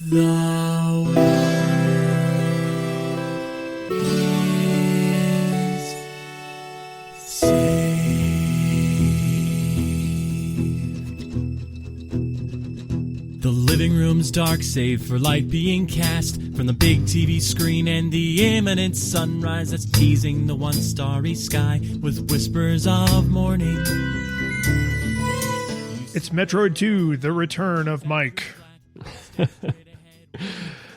The world is saved. The living room's dark, save for light being cast from the big TV screen and the imminent sunrise that's teasing the one starry sky with whispers of morning. It's Metroid 2, The Return of Mike.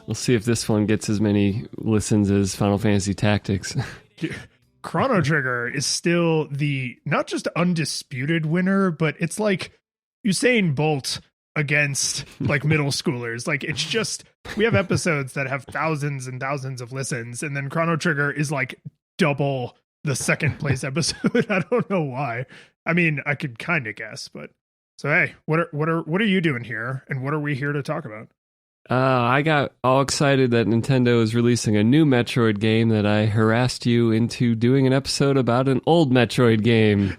We'll see if this one gets as many listens as Final Fantasy Tactics. Chrono Trigger is still the, not just undisputed winner, but it's like Usain Bolt against like middle schoolers. Like it's just, we have episodes that have thousands and thousands of listens, and then Chrono Trigger is like double the second place episode. I don't know why. I mean, I could kind of guess, but so hey, what are you doing here, and what are we here to talk about? I got all excited that Nintendo is releasing a new Metroid game that I harassed you into doing an episode about an old Metroid game.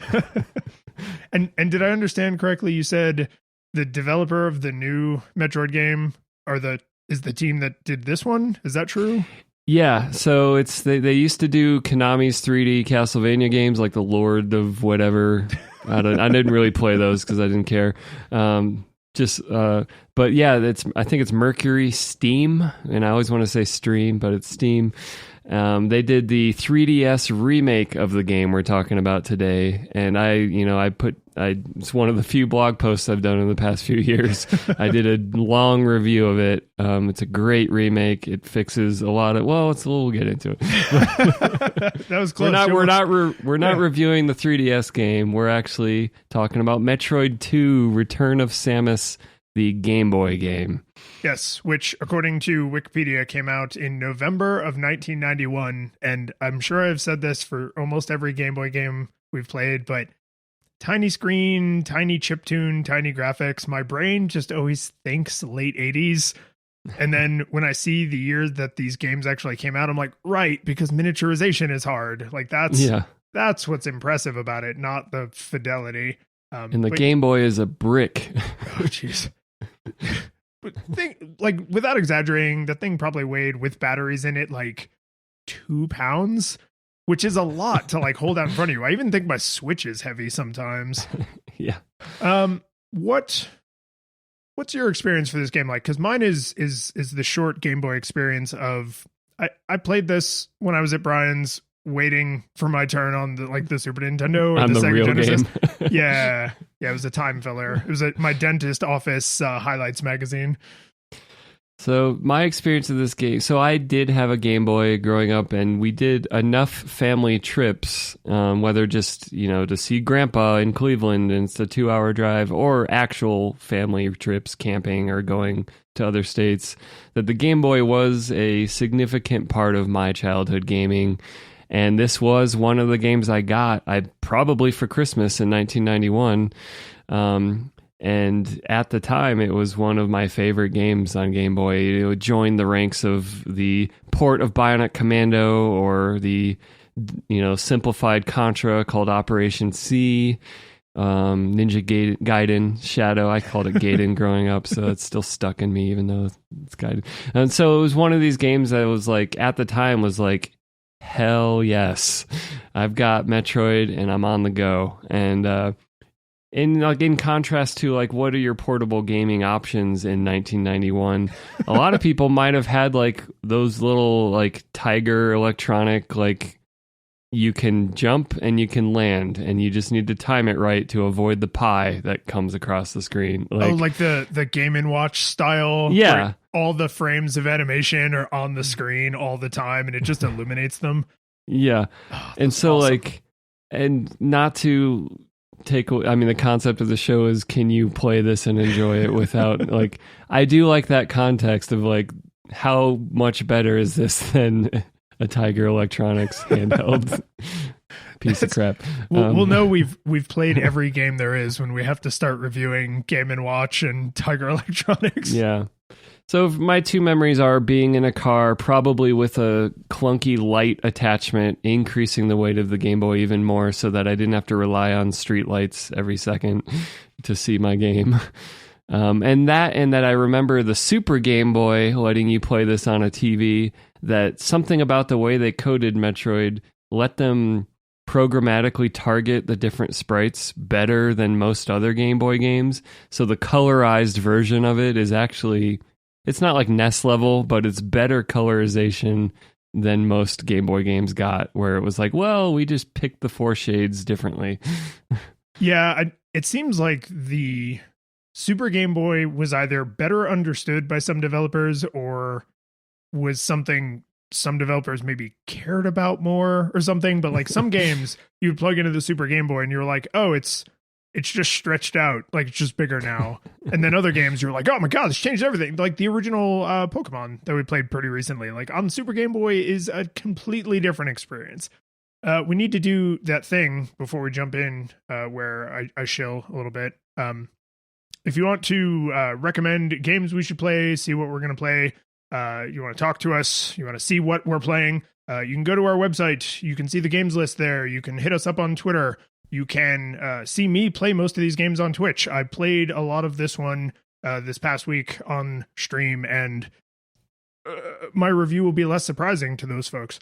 And did I understand correctly? You said the developer of the new Metroid game is the team that did this one. Is that true? Yeah, so it's they used to do Konami's 3D Castlevania games like the Lord of whatever. I didn't really play those because I didn't care. But yeah, I think it's Mercury Steam, and I always want to say Stream, but it's Steam. They did the 3DS remake of the game we're talking about today, and it's one of the few blog posts I've done in the past few years. I did a long review of it. It's a great remake. It fixes a lot of, we'll get into it. That was close. We're not reviewing the 3DS game. We're actually talking about Metroid 2: Return of Samus, the Game Boy game. Yes, which according to Wikipedia came out in November of 1991, and I'm sure I've said this for almost every Game Boy game we've played, but tiny screen, tiny chiptune, tiny graphics. My brain just always thinks late 80s. And then when I see the year that these games actually came out, I'm like, right, because miniaturization is hard. Like that's what's impressive about it, not the fidelity. And the Game Boy is a brick. Oh, jeez. But without exaggerating, the thing probably weighed with batteries in it like 2 pounds, which is a lot to like hold out in front of you. I even think my Switch is heavy sometimes. Yeah. What's your experience for this game like? Because mine is the short Game Boy experience of I played this when I was at Brian's, waiting for my turn on the Super Nintendo or on the Sega real Genesis. Game. Yeah, it was a time filler. It was my dentist office highlights magazine. So my experience of this game, so I did have a Game Boy growing up, and we did enough family trips, whether just, to see Grandpa in Cleveland and it's a 2-hour drive, or actual family trips, camping or going to other states, that the Game Boy was a significant part of my childhood gaming. And this was one of the games I got, probably for Christmas in 1991. And at the time, it was one of my favorite games on Game Boy. It joined the ranks of the port of Bionic Commando, or the simplified Contra called Operation C, Ninja Gaiden Shadow. I called it Gaiden growing up, so it's still stuck in me, even though it's Gaiden. And so it was one of these games that was like, at the time, was like, hell yes, I've got Metroid and I'm on the go. And in contrast to like, what are your portable gaming options in 1991? A lot of people might have had like those little like Tiger electronic, like you can jump and you can land, and you just need to time it right to avoid the pie that comes across the screen. Like the Game & Watch style. Yeah. All the frames of animation are on the screen all the time, and it just illuminates them. Yeah. And so awesome. And not to take away, I mean, the concept of the show is, can you play this and enjoy it without I do like that context of like, how much better is this than a Tiger Electronics handheld piece of crap? We'll know we've played every game there is when we have to start reviewing Game & Watch and Tiger Electronics. Yeah. So my two memories are being in a car, probably with a clunky light attachment, increasing the weight of the Game Boy even more so that I didn't have to rely on street lights every second to see my game. And that I remember the Super Game Boy letting you play this on a TV, that something about the way they coded Metroid let them programmatically target the different sprites better than most other Game Boy games. So the colorized version of it is actually, it's not like NES level, but it's better colorization than most Game Boy games got, where it was like, well, we just picked the 4 shades differently. Yeah, it seems like the Super Game Boy was either better understood by some developers or was something some developers maybe cared about more or something. But like some games you would plug into the Super Game Boy and you're like, oh, it's just stretched out, like it's just bigger now. And then other games you're like, oh my god, this changed everything. Like the original Pokemon that we played pretty recently, like on Super Game Boy, is a completely different experience. We need to do that thing before we jump in where I shill a little bit. If you want to recommend games we should play, see what we're going to play, you want to talk to us, you want to see what we're playing, you can go to our website. You can see the games list there. You can hit us up on Twitter. You can see me play most of these games on Twitch. I played a lot of this one this past week on stream, and my review will be less surprising to those folks.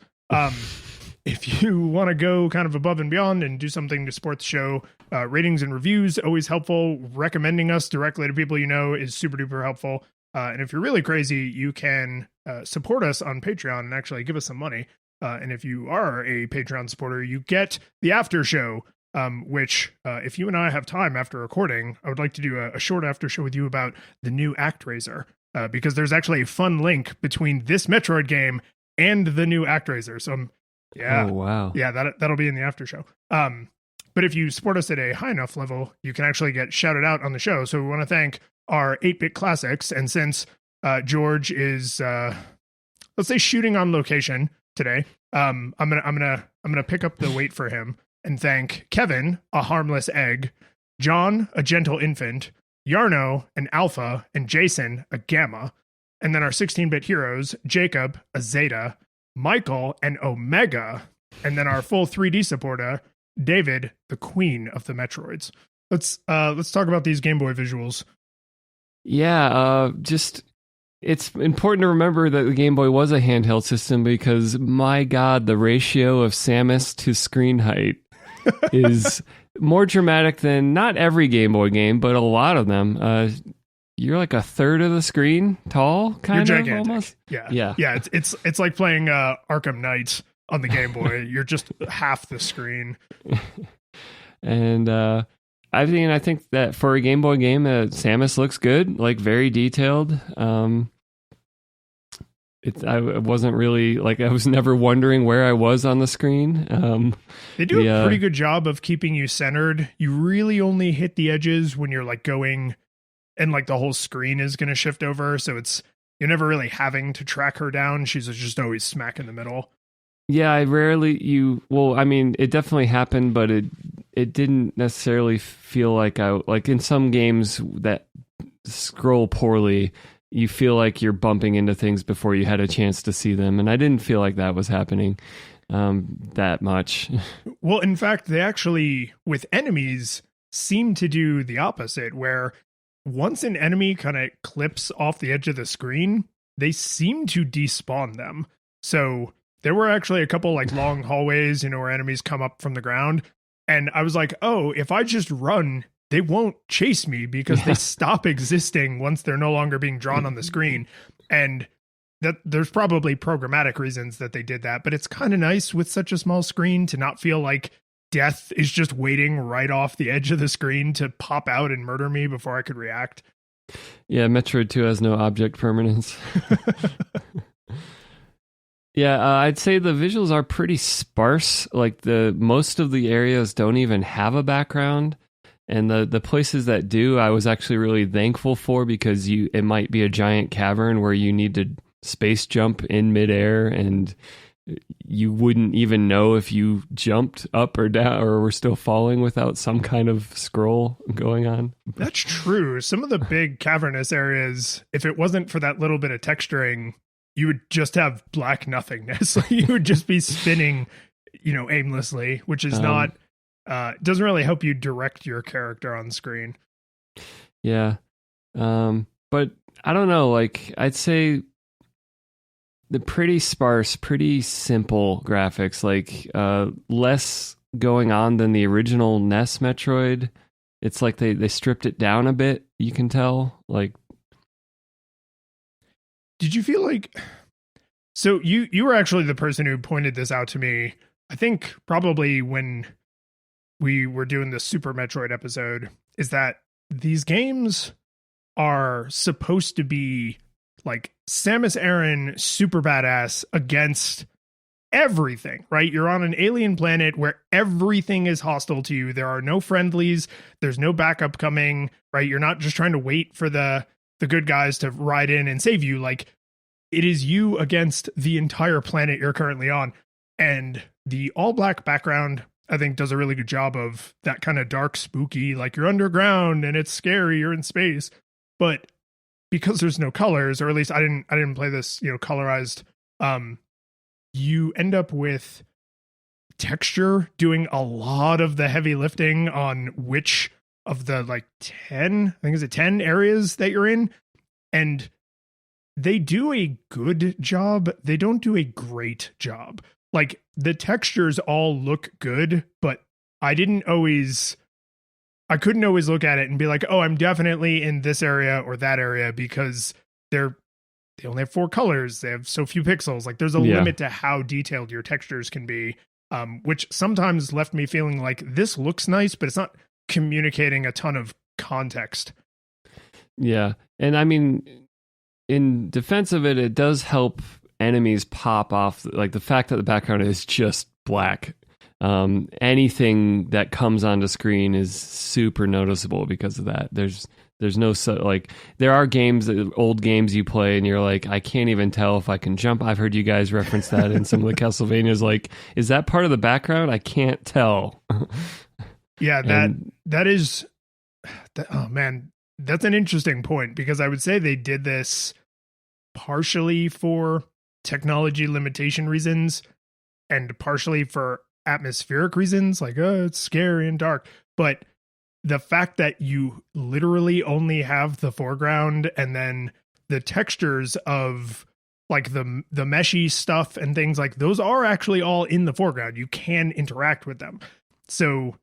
If you want to go kind of above and beyond and do something to support the show, ratings and reviews, always helpful. Recommending us directly to people you know is super duper helpful. And if you're really crazy, you can support us on Patreon and actually give us some money. And if you are a Patreon supporter, you get the after show, which if you and I have time after recording, I would like to do a short after show with you about the new ActRaiser, because there's actually a fun link between this Metroid game and the new ActRaiser. So yeah. Oh, wow. Yeah, that'll be in the after show. But if you support us at a high enough level, you can actually get shouted out on the show. So we want to thank our 8-Bit Classics. And since George is, let's say, shooting on location today, I'm gonna pick up the weight for him and thank Kevin, a harmless egg, John, a gentle infant, Yarno, an alpha, and Jason, a gamma. And then our 16-bit heroes, Jacob, a zeta, Michael, an omega, and then our full 3D supporter, David, the queen of the Metroids. Let's talk about these Game Boy visuals. Yeah, just it's important to remember that the Game Boy was a handheld system, because my god, the ratio of Samus to screen height is more dramatic than not every Game Boy game, but a lot of them. You're like a third of the screen tall, kind You're of gigantic. almost. Yeah. It's like playing Arkham Knight on the Game Boy. You're just half the screen. And I think that for a Game Boy game, Samus looks good, like very detailed. I wasn't really like, I was never wondering where I was on the screen. They do a pretty good job of keeping you centered. You really only hit the edges when you're like going, and like the whole screen is going to shift over. So you're never really having to track her down. She's just always smack in the middle. Yeah, it definitely happened, but it didn't necessarily feel like in some games that scroll poorly, you feel like you're bumping into things before you had a chance to see them. And I didn't feel like that was happening that much. Well, in fact, they actually, with enemies, seem to do the opposite, where once an enemy kind of clips off the edge of the screen, they seem to despawn them. So there were actually a couple like long hallways, where enemies come up from the ground. And I was like, oh, if I just run, they won't chase me because they stop existing once they're no longer being drawn on the screen. And that there's probably programmatic reasons that they did that, but it's kind of nice with such a small screen to not feel like death is just waiting right off the edge of the screen to pop out and murder me before I could react. Yeah, Metroid 2 has no object permanence. Yeah, I'd say the visuals are pretty sparse. Like most of the areas don't even have a background, and the places that do, I was actually really thankful for, because it might be a giant cavern where you need to space jump in midair, and you wouldn't even know if you jumped up or down or were still falling without some kind of scroll going on. That's true. Some of the big cavernous areas, if it wasn't for that little bit of texturing, you would just have black nothingness. You would just be spinning, aimlessly, which is not, doesn't really help you direct your character on screen. Yeah. But I don't know, like I'd say the pretty sparse, pretty simple graphics, like less going on than the original NES Metroid. It's like they stripped it down a bit, you can tell. Like, did you feel like, so you were actually the person who pointed this out to me, I think probably when we were doing the Super Metroid episode, is that these games are supposed to be like Samus Aran super badass against everything, right? You're on an alien planet where everything is hostile to you. There are no friendlies. There's no backup coming, right? You're not just trying to wait for the good guys to ride in and save you. Like, it is you against the entire planet you're currently on. And the all black background, I think, does a really good job of that kind of dark, spooky, like you're underground and it's scary, you're in space. But because there's no colors, or at least I didn't play this, colorized, you end up with texture doing a lot of the heavy lifting on which of the like 10, I think is it 10 areas that you're in. And they do a good job. They don't do a great job. Like, the textures all look good, but I couldn't always look at it and be like, oh, I'm definitely in this area or that area, because they only have 4 colors. They have so few pixels. Like, there's a limit to how detailed your textures can be, which sometimes left me feeling like this looks nice, but it's not communicating a ton of context. Yeah. And I mean, in defense of it, it does help enemies pop off. Like, the fact that the background is just black. Anything that comes onto screen is super noticeable because of that. There's no, like, there are old games you play and you're like, I can't even tell if I can jump. I've heard you guys reference that in some of the Castlevanias. Like, is that part of the background? I can't tell. Yeah, oh man, that's an interesting point, because I would say they did this partially for technology limitation reasons and partially for atmospheric reasons, like, oh, it's scary and dark. But the fact that you literally only have the foreground and then the textures of like the meshy stuff and things, like those are actually all in the foreground. You can interact with them. So,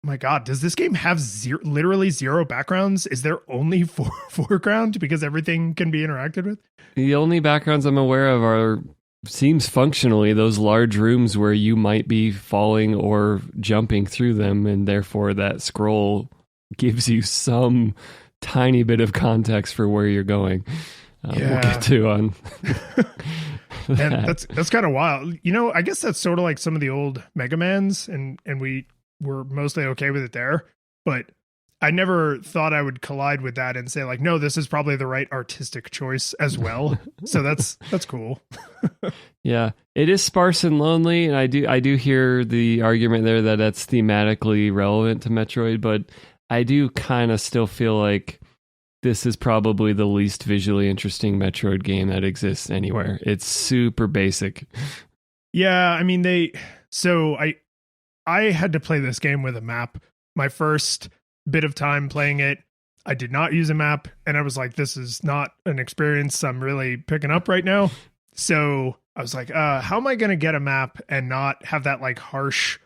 my God, does this game have literally zero backgrounds? Is there only foreground because everything can be interacted with? The only backgrounds I'm aware of seems functionally those large rooms where you might be falling or jumping through them, and therefore that scroll gives you some tiny bit of context for where you're going. We'll get to on and that's kind of wild. I guess that's sort of like some of the old Mega Mans, and we were mostly okay with it there, but I never thought I would collide with that and say like, no, this is probably the right artistic choice as well. So that's cool. Yeah, it is sparse and lonely, and I do hear the argument there that that's thematically relevant to Metroid, but I do kind of still feel like this is probably the least visually interesting Metroid game that exists anywhere. It's super basic. Yeah, I mean, I had to play this game with a map. My first bit of time playing it, I did not use a map, and I was like, this is not an experience I'm really picking up right now. So I was like, how am I going to get a map and not have that like harsh,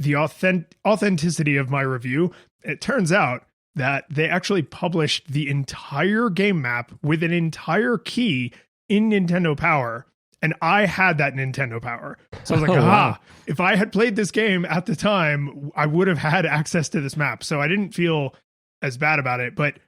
the authenticity of my review? It turns out that they actually published the entire game map with an entire key in Nintendo Power. And I had that Nintendo Power. So I was like, wow. If I had played this game at the time, I would have had access to this map. So I didn't feel as bad about it. But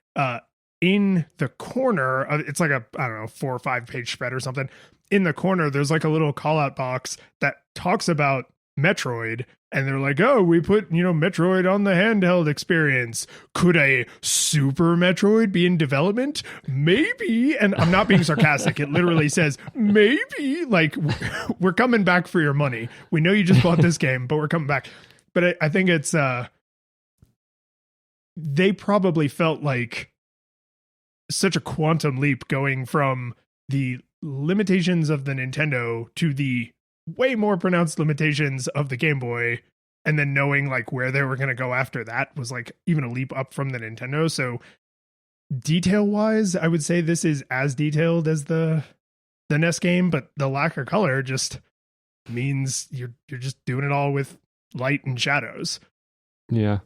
in the corner, it's like a, I don't know, 4 or 5 page spread or something. In the corner, there's like a little call out box that talks about Metroid. And they're like, oh, we put, Metroid on the handheld experience. Could a Super Metroid be in development? Maybe. And I'm not being sarcastic. It literally says, maybe. Like, we're coming back for your money. We know you just bought this game, but we're coming back. But I think it's, they probably felt like such a quantum leap going from the limitations of the Nintendo to the way more pronounced limitations of the Game Boy, and then knowing like where they were going to go after that was like even a leap up from the Nintendo. So detail wise, I would say this is as detailed as the NES game, but the lack of color just means you're just doing it all with light and shadows. Yeah.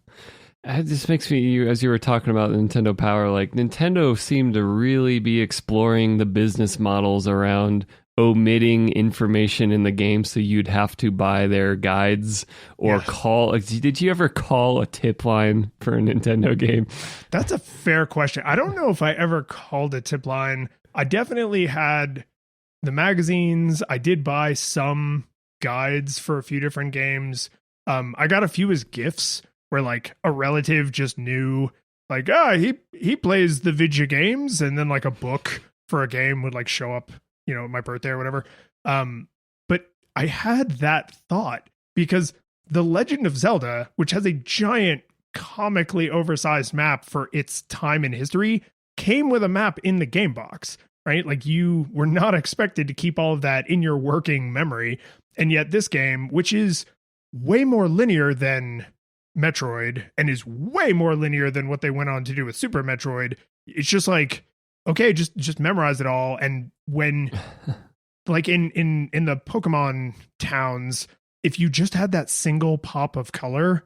It just makes me, as you were talking about Nintendo Power, like Nintendo seemed to really be exploring the business models around omitting information in the game so you'd have to buy their guides or call. Like, did you ever call a tip line for a Nintendo game? That's a fair question. I don't know if I ever called a tip line. I definitely had the magazines. I did buy some guides for a few different games. I got a few as gifts where like a relative just knew like, he plays the video games, and then like a book for a game would like show up, my birthday or whatever. But I had that thought because The Legend of Zelda, which has a giant comically oversized map for its time in history, came with a map in the game box, right? Like you were not expected to keep all of that in your working memory. And yet this game, which is way more linear than Metroid and is way more linear than what they went on to do with Super Metroid, it's just like, okay, just memorize it all. And when like in the Pokemon towns, if you just had that single pop of color,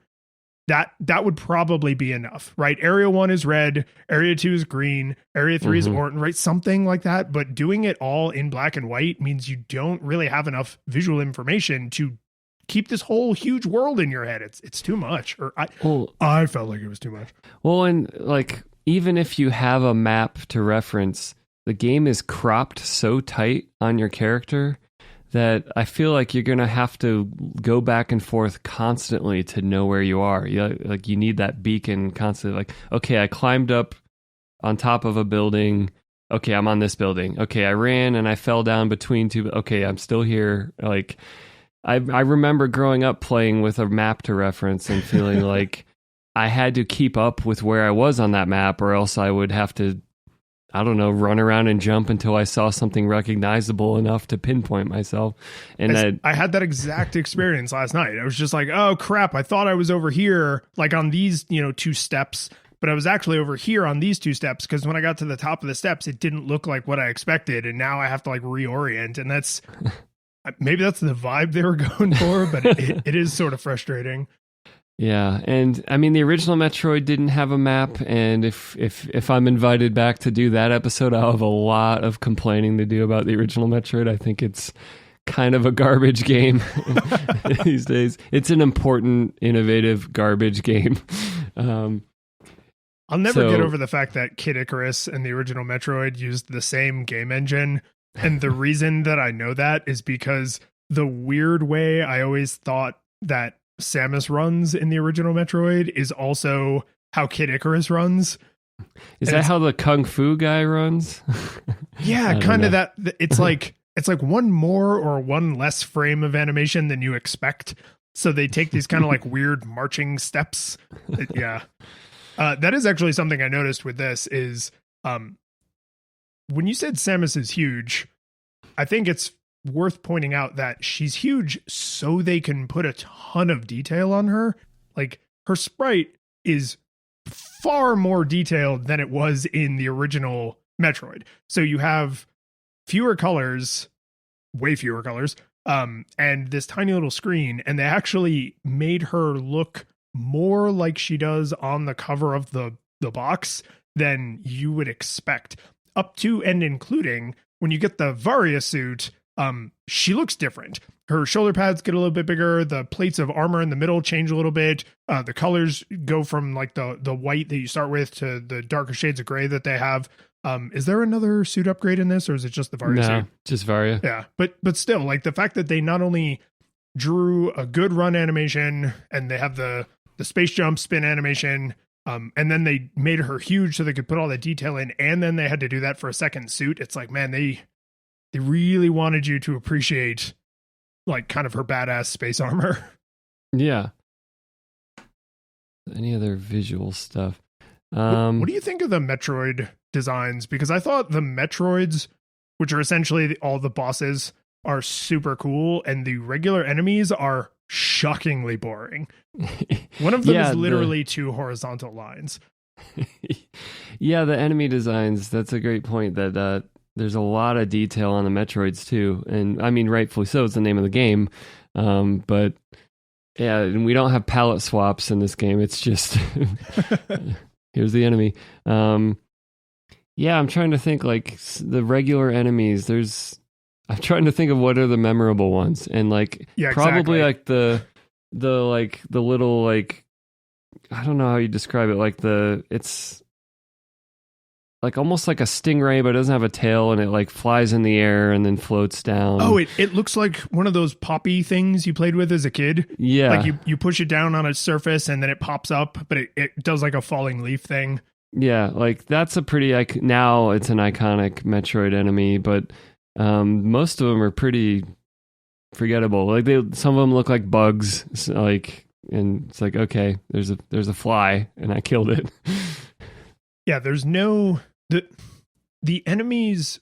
that would probably be enough, right? Area 1 is red, Area 2 is green, Area 3 is orange, right? Something like that. But doing it all in black and white means you don't really have enough visual information to keep this whole huge world in your head. It's too much. Or I felt like it was too much. Well, and like even if you have a map to reference, the game is cropped so tight on your character that I feel like you're going to have to go back and forth constantly to know where you are. You need that beacon constantly. Like, okay, I climbed up on top of a building. Okay, I'm on this building. Okay, I ran and I fell down between two. Okay, I'm still here. Like, I remember growing up playing with a map to reference and feeling like I had to keep up with where I was on that map, or else I would have to, I don't know, run around and jump until I saw something recognizable enough to pinpoint myself. And I had that exact experience last night. I was just like, oh crap, I thought I was over here, like on these, 2 steps, but I was actually over here on these 2 steps, because when I got to the top of the steps, it didn't look like what I expected. And now I have to like reorient. And that's, maybe that's the vibe they were going for, but it is sort of frustrating. Yeah, and I mean the original Metroid didn't have a map, and if I'm invited back to do that episode, I'll have a lot of complaining to do about the original Metroid. I think it's kind of a garbage game these days. It's an important, innovative garbage game. I'll never get over the fact that Kid Icarus and the original Metroid used the same game engine. And the reason that I know that is because the weird way I always thought that Samus runs in the original Metroid is also how Kid Icarus runs. Is that how the Kung Fu guy runs? Yeah, kind of that. It's like one more or one less frame of animation than you expect. So they take these kind of like weird marching steps. Yeah. That is actually something I noticed with this is when you said Samus is huge, I think it's worth pointing out that she's huge so they can put a ton of detail on her. Like her sprite is far more detailed than it was in the original Metroid. So you have fewer colors, way fewer colors, and this tiny little screen, and they actually made her look more like she does on the cover of the box than you would expect. Up to and including when you get the Varia suit, she looks different. Her shoulder pads get a little bit bigger. The plates of armor in the middle change a little bit. The colors go from like the white that you start with to the darker shades of gray that they have. Is there another suit upgrade in this, or is it just the Varia suit? No, just Varia. Yeah, but still, like the fact that they not only drew a good run animation and they have the space jump spin animation, and then they made her huge so they could put all that detail in, and then they had to do that for a second suit. It's like, man, they really wanted you to appreciate like kind of her badass space armor. Yeah. Any other visual stuff? What do you think of the Metroid designs? Because I thought the Metroids, which are essentially all the bosses, are super cool, and the regular enemies are shockingly boring. One of them is literally 2 horizontal lines. Yeah, the enemy designs, that's a great point that there's a lot of detail on the Metroids too. And I mean, rightfully so, it's the name of the game. But yeah, and we don't have palette swaps in this game. It's just, here's the enemy. Yeah, I'm trying to think like the regular enemies. I'm trying to think of what are the memorable ones. And like, Yeah, probably exactly. like the little like, I don't know how you describe it. Like it's like almost like a stingray, but it doesn't have a tail, and it like flies in the air and then floats down. Oh, it looks like one of those poppy things you played with as a kid. Yeah. Like you push it down on a surface and then it pops up, but it does like a falling leaf thing. Yeah, like that's a pretty now it's an iconic Metroid enemy, but most of them are pretty forgettable. Like some of them look like bugs, like, and it's like, okay, there's a fly and I killed it. Yeah, there's the enemies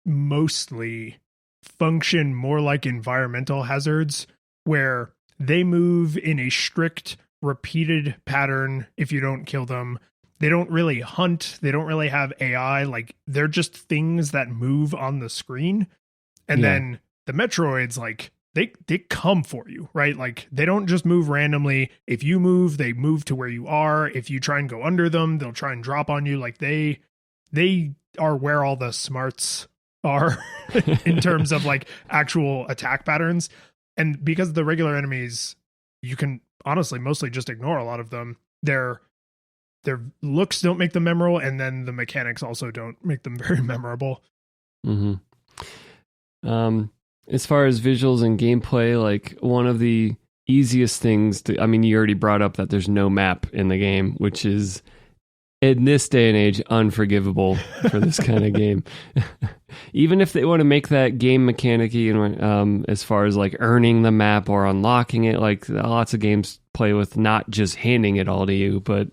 mostly function more like environmental hazards where they move in a strict repeated pattern if you don't kill them. They don't really hunt, they don't really have AI, like they're just things that move on the screen. And then the Metroids, like they come for you, right? Like they don't just move randomly. If you move, they move to where you are. If you try and go under them, they'll try and drop on you. Like they are where all the smarts are in terms of like actual attack patterns. And because the regular enemies, you can honestly mostly just ignore a lot of them. Their looks don't make them memorable, and then the mechanics also don't make them very memorable. Mm-hmm. As far as visuals and gameplay, like one of the easiest things I mean, you already brought up that there's no map in the game, which is in this day and age unforgivable for this kind of game. Even if they want to make that game mechanic-y and as far as like earning the map or unlocking it, like lots of games play with not just handing it all to you, but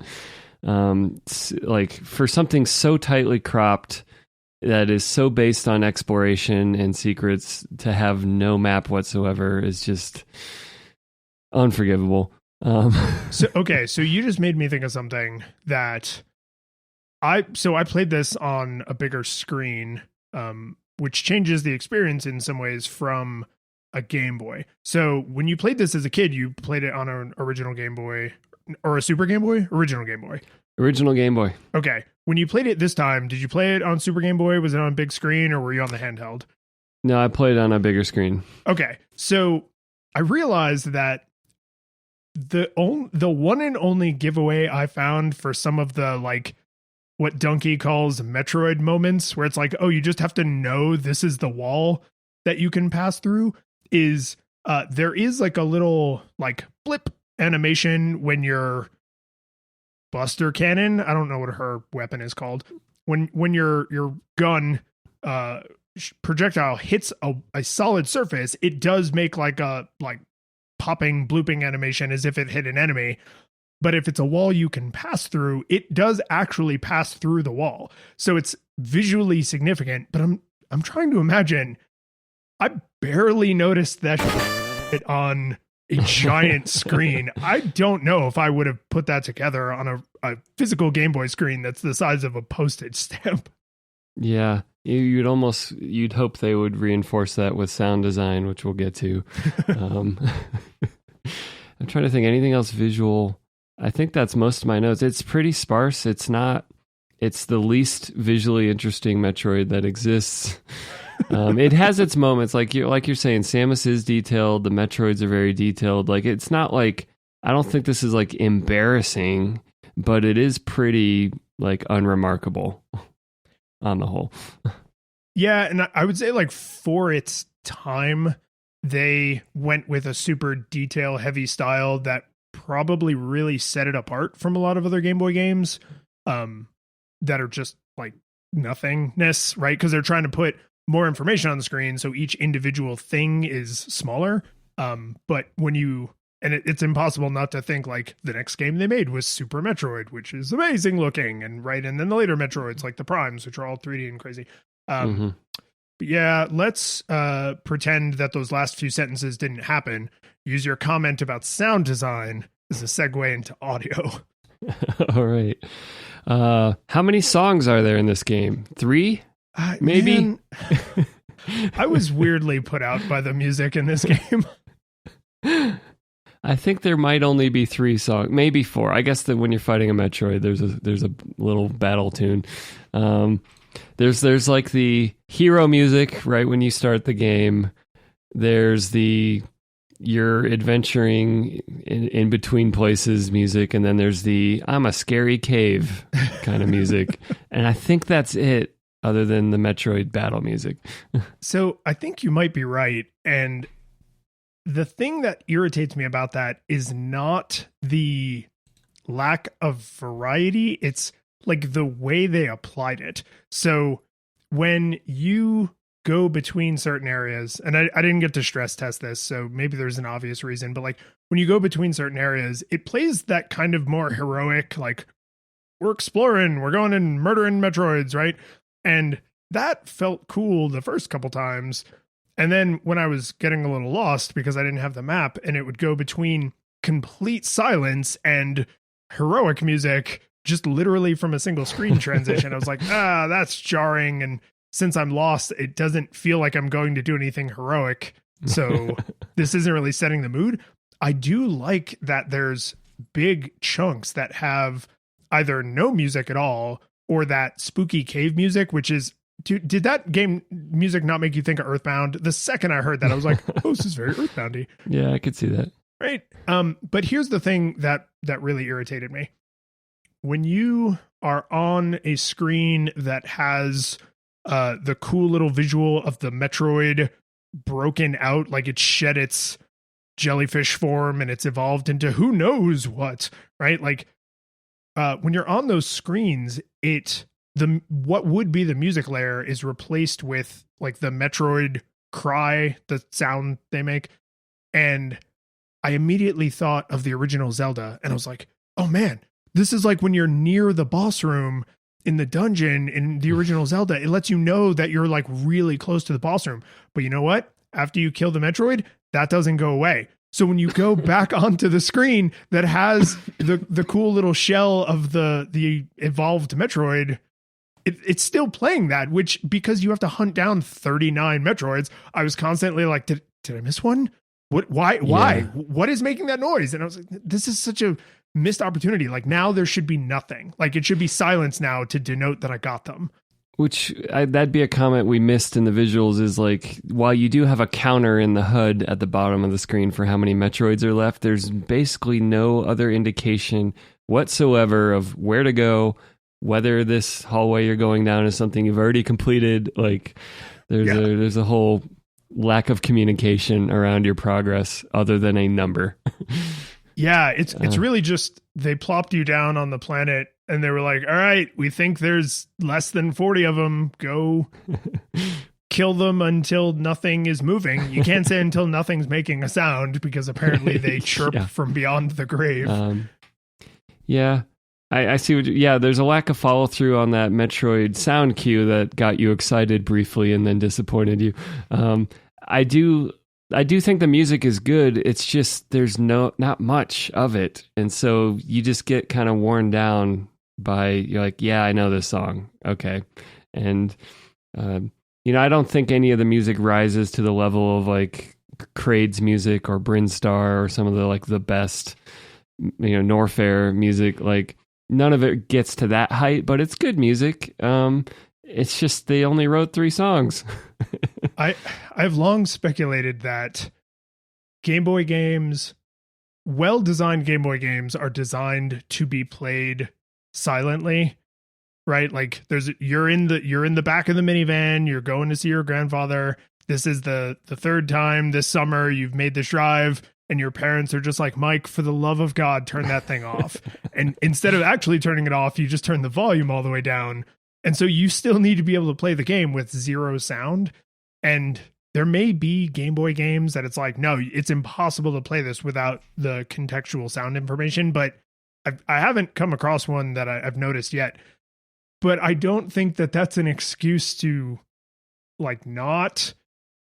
like for something so tightly cropped that is so based on exploration and secrets, to have no map whatsoever is just unforgivable. So you just made me think of something that I played this on a bigger screen, which changes the experience in some ways from a Game Boy. So when you played this as a kid, you played it on an original Game Boy or a Super Game Boy? Original Game Boy. Original Game Boy. Okay. When you played it this time, did you play it on Super Game Boy? Was it on a big screen or were you on the handheld? No, I played it on a bigger screen. Okay. So I realized that the one and only giveaway I found for some of the like what Donkey calls Metroid moments, where it's like, oh, you just have to know this is the wall that you can pass through, is there is like a little like blip animation when your Buster Cannon, I don't know what her weapon is called, when your gun projectile hits a solid surface, it does make like a popping blooping animation as if it hit an enemy. But if it's a wall you can pass through, it does actually pass through the wall. So it's visually significant, but I'm trying to imagine, I barely noticed that on a giant screen. I don't know if I would have put that together on a physical Game Boy screen that's the size of a postage stamp. Yeah, you'd hope they would reinforce that with sound design, which we'll get to. I'm trying to think anything else visual. I think that's most of my notes. It's pretty sparse. It's the least visually interesting Metroid that exists. It has its moments, like you're saying, Samus is detailed, the Metroids are very detailed. Like it's not like, I don't think this is like embarrassing, but it is pretty like unremarkable on the whole. Yeah, and I would say like for its time, they went with a super detail heavy style that probably really set it apart from a lot of other Game Boy games that are just like nothingness, right? Because they're trying to put more information on the screen, so each individual thing is smaller. But when it's impossible not to think like the next game they made was Super Metroid, which is amazing looking, and then the later Metroids like the Primes, which are all 3D and crazy. But yeah, let's pretend that those last few sentences didn't happen. Use your comment about sound design as a segue into audio. All right. How many songs are there in this game? 3? Maybe? Man, I was weirdly put out by the music in this game. I think there might only be 3 songs, maybe 4. I guess that when you're fighting a Metroid, there's a little battle tune. There's like the hero music right when you start the game. There's you're adventuring in between places music, and then there's the I'm a scary cave kind of music. And I think that's it, other than the Metroid battle music. So I think you might be right. And the thing that irritates me about that is not the lack of variety. It's like the way they applied it. So when you go between certain areas, and I didn't get to stress test this, so maybe there's an obvious reason, but like when you go between certain areas, it plays that kind of more heroic, like we're exploring, we're going and murdering Metroids, right? And that felt cool the first couple times. And then when I was getting a little lost because I didn't have the map, and it would go between complete silence and heroic music, just literally from a single screen transition, I was like, that's jarring. And since I'm lost, it doesn't feel like I'm going to do anything heroic. So this isn't really setting the mood. I do like that there's big chunks that have either no music at all or that spooky cave music, which is, did that game music not make you think of Earthbound? The second I heard that, I was like, oh, this is very Earthboundy. Yeah, I could see that. Right. But here's the thing that really irritated me. When you are on a screen that has the cool little visual of the Metroid broken out, like it shed its jellyfish form and it's evolved into who knows what, right? Like when you're on those screens, what would be the music layer is replaced with like the Metroid cry, the sound they make. And I immediately thought of the original Zelda, and I was like, oh man, this is like when you're near the boss room in the dungeon in the original Zelda. It lets you know that you're like really close to the boss room. But you know what? After you kill the Metroid, that doesn't go away. So when you go back onto the screen that has the cool little shell of the evolved Metroid, it's still playing that, which, because you have to hunt down 39 Metroids, I was constantly like, did I miss one? Why? Yeah. What is making that noise? And I was like, this is such a missed opportunity. Like now there should be nothing. Like it should be silence now to denote that I got them. Which that'd be a comment we missed in the visuals, is like, while you do have a counter in the HUD at the bottom of the screen for how many Metroids are left, there's basically no other indication whatsoever of where to go, whether this hallway you're going down is something you've already completed. Like there's a whole lack of communication around your progress other than a number. Yeah, it's really just they plopped you down on the planet and they were like, all right, we think there's less than 40 of them. Go kill them until nothing is moving. You can't say until nothing's making a sound, because apparently they chirp from beyond the grave. Yeah. I see there's a lack of follow through on that Metroid sound cue that got you excited briefly and then disappointed you. I do think the music is good. It's just there's not much of it. And so you just get kind of worn down by, you're like, yeah, I know this song. Okay. And I don't think any of the music rises to the level of like Kraid's music or Brinstar or some of the like the best Norfair music. Like none of it gets to that height, but it's good music. It's just they only wrote 3 songs. I've long speculated that Game Boy games, well-designed Game Boy games, are designed to be played silently, right? Like you're in the back of the minivan, you're going to see your grandfather. This is the third time this summer you've made this drive, and your parents are just like, Mike, for the love of God, turn that thing off. And instead of actually turning it off, you just turn the volume all the way down. And so you still need to be able to play the game with 0 sound. And there may be Game Boy games that it's like, no, it's impossible to play this without the contextual sound information. But I haven't come across one that I've noticed yet. But I don't think that that's an excuse to like not,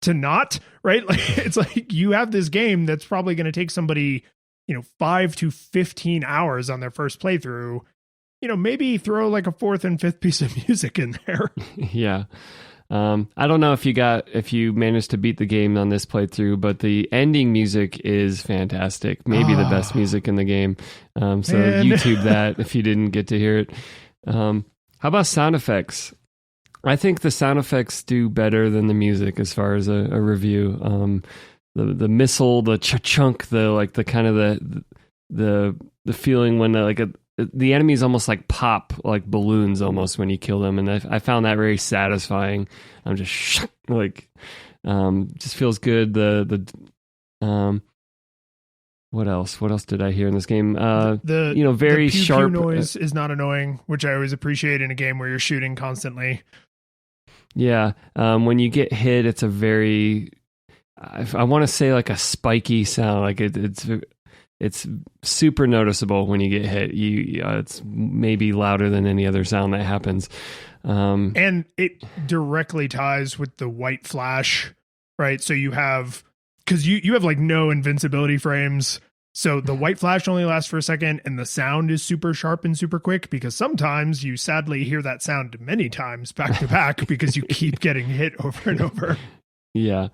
right? Like it's like you have this game that's probably going to take somebody 5 to 15 hours on their first playthrough, maybe throw like a fourth and fifth piece of music in there. Yeah. I don't know if you managed to beat the game on this playthrough, but the ending music is fantastic. Maybe the best music in the game. So Man. YouTube that if you didn't get to hear it. How about sound effects? I think the sound effects do better than the music as far as a review. The missile, the chunk, the kind of the feeling when the enemies almost like pop like balloons almost when you kill them, and I found that very satisfying. I'm just just feels good. What else did I hear in this game? Very the pew sharp noise is not annoying, which I always appreciate in a game where you're shooting constantly. Yeah, when you get hit, it's a very I want to say like a spiky sound, like it's super noticeable when you get hit. It's maybe louder than any other sound that happens. And it directly ties with the white flash, right? So you have like no invincibility frames. So the white flash only lasts for a second, and the sound is super sharp and super quick, because sometimes you sadly hear that sound many times back to back because you keep getting hit over and over. Yeah.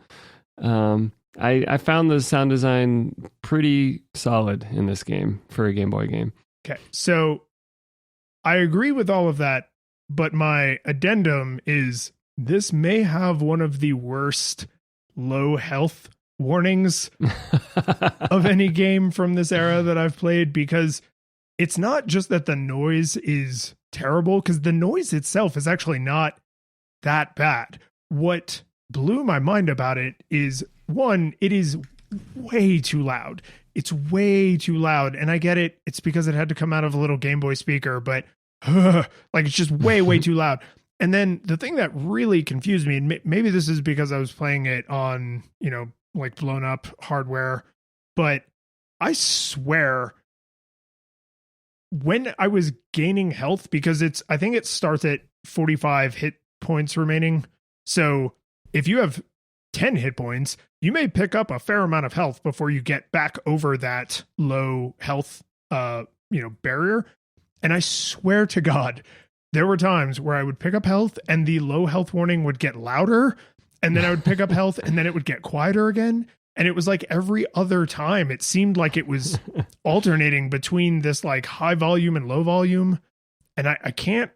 I found the sound design pretty solid in this game for a Game Boy game. Okay, so I agree with all of that, but my addendum is this may have one of the worst low health warnings of any game from this era that I've played, because it's not just that the noise is terrible, because the noise itself is actually not that bad. What blew my mind about it is, one, it is way too loud. It's way too loud. And I get it. It's because it had to come out of a little Game Boy speaker, but like it's just way too loud. And then the thing that really confused me, and maybe this is because I was playing it on, like blown up hardware, but I swear when I was gaining health, because I think it starts at 45 hit points remaining. So if you have 10 hit points, you may pick up a fair amount of health before you get back over that low health, barrier. And I swear to God, there were times where I would pick up health and the low health warning would get louder. And then I would pick up health and then it would get quieter again. And it was like every other time, it seemed like it was alternating between this like high volume and low volume. And I can't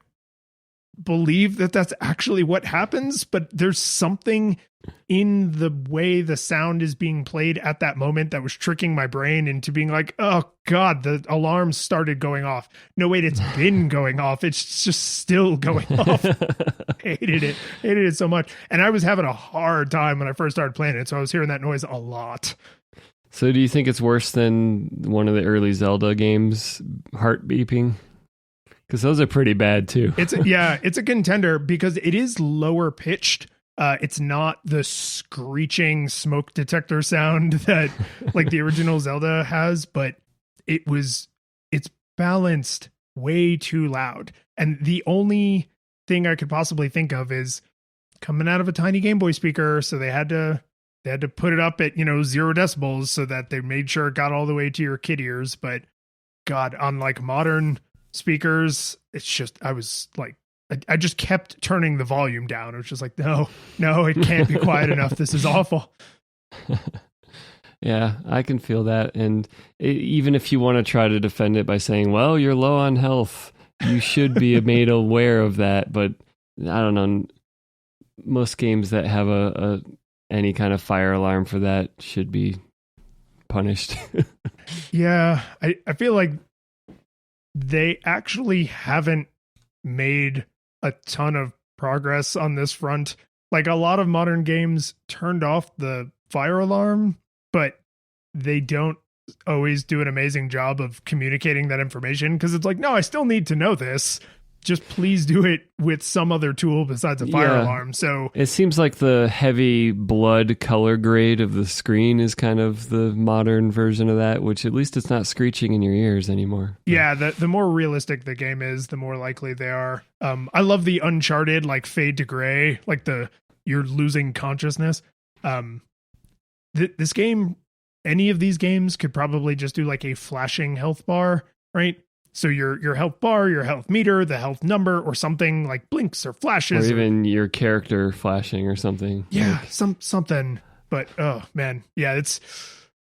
believe that that's actually what happens, but there's something in the way the sound is being played at that moment that was tricking my brain into being like, oh God, the alarm started going off. No, wait, it's been going off. It's just still going off. Hated it so much. And I was having a hard time when I first started playing it. So I was hearing that noise a lot. So do you think it's worse than one of the early Zelda games, heart beeping? Because those are pretty bad too. It's a contender because it is lower pitched. It's not the screeching smoke detector sound that like the original Zelda has, but it's balanced way too loud. And the only thing I could possibly think of is coming out of a tiny Game Boy speaker. So they had to put it up at, 0 decibels so that they made sure it got all the way to your kid ears. But God, on like modern speakers, it's just, I just kept turning the volume down. It was just like, no, it can't be quiet enough. This is awful. Yeah, I can feel that. And even if you want to try to defend it by saying, well, you're low on health, you should be made aware of that. But I don't know. Most games that have any kind of fire alarm for that should be punished. Yeah, I feel like they actually haven't made a ton of progress on this front. Like a lot of modern games turned off the fire alarm, but they don't always do an amazing job of communicating that information, because it's like, no, I still need to know this. Just please do it with some other tool besides a fire alarm. So it seems like the heavy blood color grade of the screen is kind of the modern version of that, which at least it's not screeching in your ears anymore. Yeah, the more realistic the game is, the more likely they are. I love the Uncharted like fade to gray, like you're losing consciousness. This game any of these games could probably just do like a flashing health bar, right? So your health bar, your health meter, the health number, or something like blinks or flashes, or even your character flashing or something. Yeah, something. But oh man, yeah,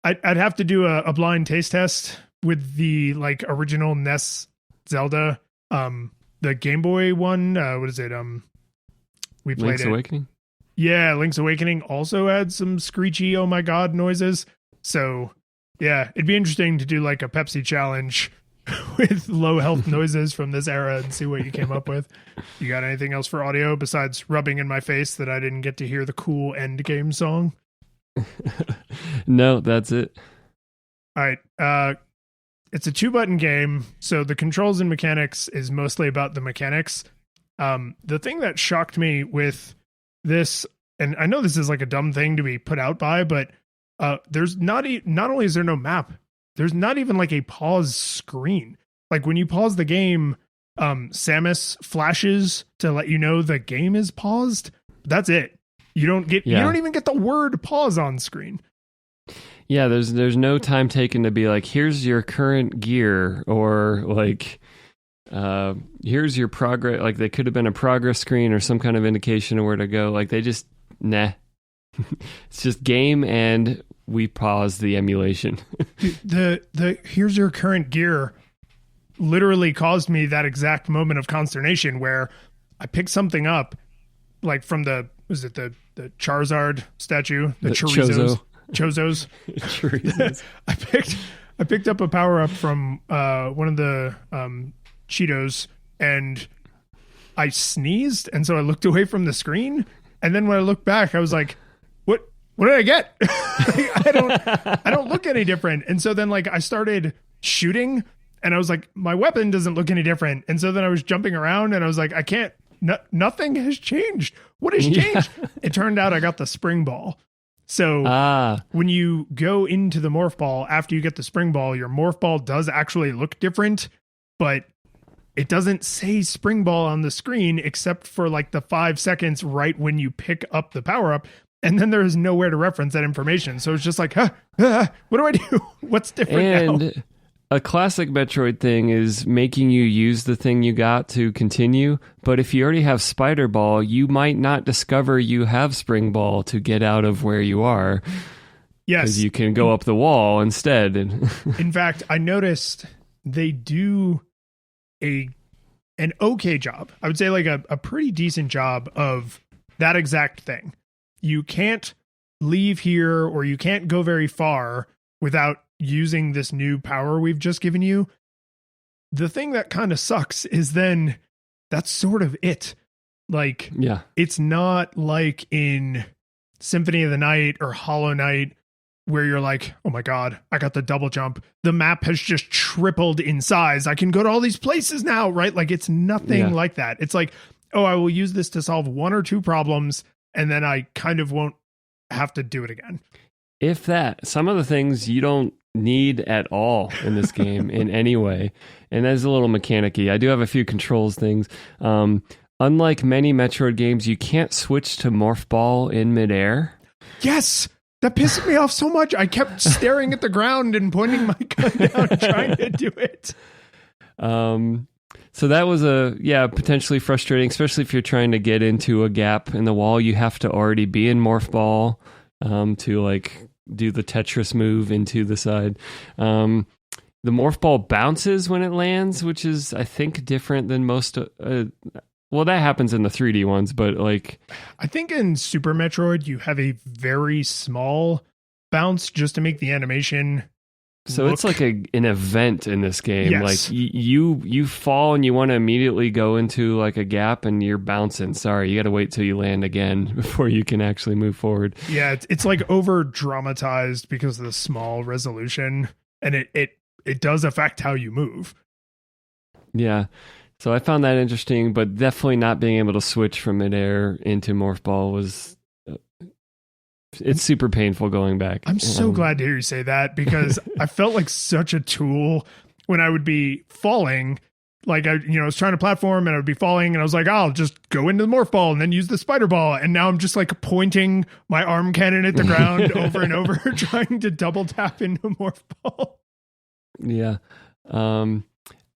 I'd have to do a blind taste test with the like original NES Zelda, the Game Boy one. What is it? We played Link's Awakening. Yeah, Link's Awakening also had some screechy "oh my god" noises. So yeah, it'd be interesting to do like a Pepsi challenge with low health noises from this era and see what you came up with. You got anything else for audio besides rubbing in my face that I didn't get to hear the cool end game song? No, that's it. All right. It's a 2-button game, so the controls and mechanics is mostly about the mechanics. The thing that shocked me with this, and I know this is like a dumb thing to be put out by, but there's not only is there no map, there's not even like a pause screen. Like when you pause the game, Samus flashes to let you know the game is paused. That's it. You don't even get the word pause on screen. Yeah, there's no time taken to be like, here's your current gear, or like, here's your progress. Like, they could have been a progress screen or some kind of indication of where to go. Like, they just, nah. It's just game, and we pause the emulation. the here's your current gear literally caused me that exact moment of consternation where I picked something up, like from the Charizard statue, the Chorizos. Chorizos. I picked up a power up from one of the Cheetos, and I sneezed, and so I looked away from the screen, and then when I looked back, I was like, what did I get? I don't look any different. And so then like I started shooting, and I was like, my weapon doesn't look any different. And so then I was jumping around, and I was like, I can't, nothing has changed. What has changed? Yeah. It turned out I got the spring ball. So when you go into the morph ball, after you get the spring ball, your morph ball does actually look different, but it doesn't say spring ball on the screen except for like the 5 seconds right when you pick up the power up. And then there is nowhere to reference that information. So it's just like, what do I do? What's different now? A classic Metroid thing is making you use the thing you got to continue. But if you already have Spider Ball, you might not discover you have Spring Ball to get out of where you are. Yes. Because you can go up the wall instead. In fact, I noticed they do an okay job. I would say like a pretty decent job of that exact thing. You can't leave here, or you can't go very far without using this new power we've just given you. The thing that kind of sucks is then that's sort of it. Like, yeah, it's not like in Symphony of the Night or Hollow Knight where you're like, oh my God, I got the double jump. The map has just tripled in size. I can go to all these places now, right? Like, it's nothing like that. It's like, oh, I will use this to solve 1 or 2 problems, and then I kind of won't have to do it again. If that, some of the things you don't need at all in this game in any way. And that's a little mechanic-y. I do have a few controls things. Unlike many Metroid games, you can't switch to Morph Ball in midair. Yes! That pissed me off so much. I kept staring at the ground and pointing my gun down trying to do it. So that was potentially frustrating, especially if you're trying to get into a gap in the wall. You have to already be in Morph Ball to like do the Tetris move into the side. The Morph Ball bounces when it lands, which is, I think, different than most. Well, that happens in the 3D ones, but like, I think in Super Metroid you have a very small bounce just to make the animation. So it's like an event in this game. Yes. Like you fall and you want to immediately go into like a gap and you're bouncing. Sorry, you got to wait till you land again before you can actually move forward. Yeah, it's like over dramatized because of the small resolution, and it does affect how you move. Yeah. So I found that interesting, but definitely not being able to switch from midair into Morph Ball was... It's super painful going back. I'm so glad to hear you say that, because I felt like such a tool when I would be falling like I was trying to platform and I would be falling and I was like, I'll just go into the morph ball and then use the spider ball. And now I'm just like pointing my arm cannon at the ground over and over, trying to double tap into morph ball. Yeah.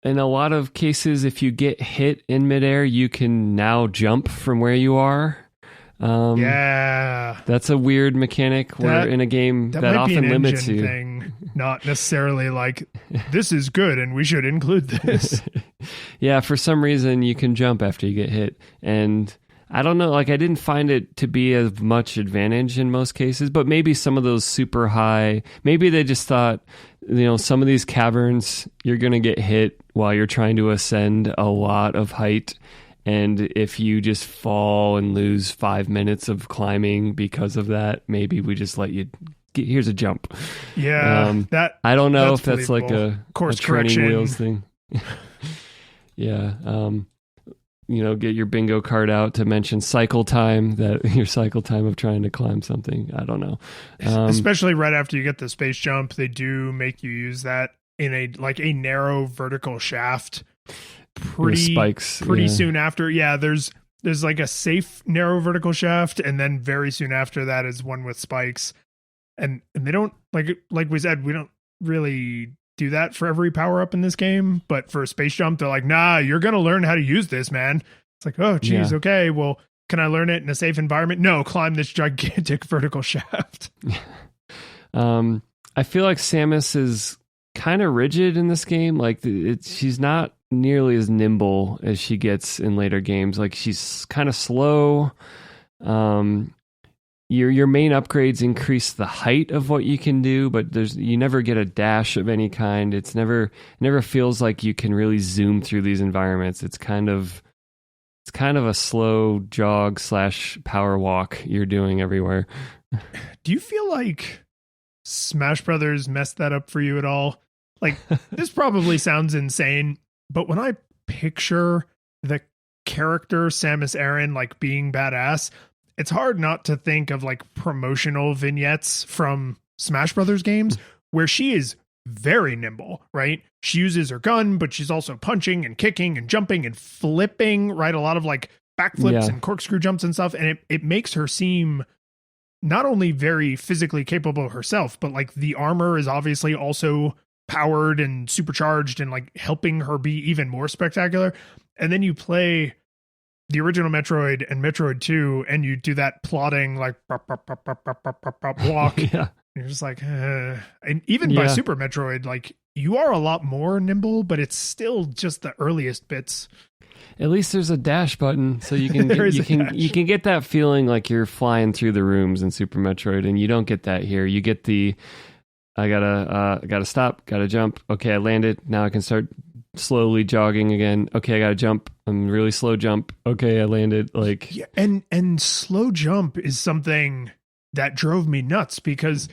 In a lot of cases, if you get hit in midair, you can now jump from where you are. Yeah. That's a weird mechanic where in a game that often limits you. Thing, not necessarily like, this is good and we should include this. Yeah, for some reason you can jump after you get hit. And I don't know, like I didn't find it to be as much advantage in most cases, but maybe some of those super high, maybe they just thought, some of these caverns, you're going to get hit while you're trying to ascend a lot of height. And if you just fall and lose 5 minutes of climbing because of that, maybe we just let you here's a jump. Yeah. I don't know if that's like believable. Course a training correction. wheels thing. Yeah. Get your bingo card out to mention cycle time, that your cycle time of trying to climb something. I don't know. Especially right after you get the space jump, they do make you use that in a narrow vertical shaft. Pretty spikes soon after. Yeah, there's like a safe narrow vertical shaft, and then very soon after that is one with spikes. And they don't like we said, we don't really do that for every power up in this game, but for a space jump, they're like, nah, you're gonna learn how to use this, man. It's like, oh geez, okay, well, can I learn it in a safe environment? No, climb this gigantic vertical shaft. I feel like Samus is kind of rigid in this game. Like she's not nearly as nimble as she gets in later games. Like she's kind of slow. Your main upgrades increase the height of what you can do, but you never get a dash of any kind. It never feels like you can really zoom through these environments. It's kind of a slow jog / power walk you're doing everywhere. Do you feel like Smash Brothers messed that up for you at all? Like, this probably sounds insane, but when I picture the character Samus Aran like being badass, it's hard not to think of like promotional vignettes from Smash Brothers games where she is very nimble, right? She uses her gun, but she's also punching and kicking and jumping and flipping, right? A lot of like backflips and corkscrew jumps and stuff. And it makes her seem not only very physically capable herself, but like the armor is obviously also powered and supercharged and like helping her be even more spectacular. And then you play the original Metroid and Metroid 2 and you do that plotting like walk. Yeah. You're just like, and even by Super Metroid, like you are a lot more nimble, but it's still just the earliest bits. At least there's a dash button, so you can you can get that feeling like you're flying through the rooms in Super Metroid, and you don't get that here. You get the I gotta stop, gotta jump. Okay, I landed. Now I can start slowly jogging again. Okay, I gotta jump. I'm really slow jump. Okay, I landed. Like yeah, and slow jump is something that drove me nuts because,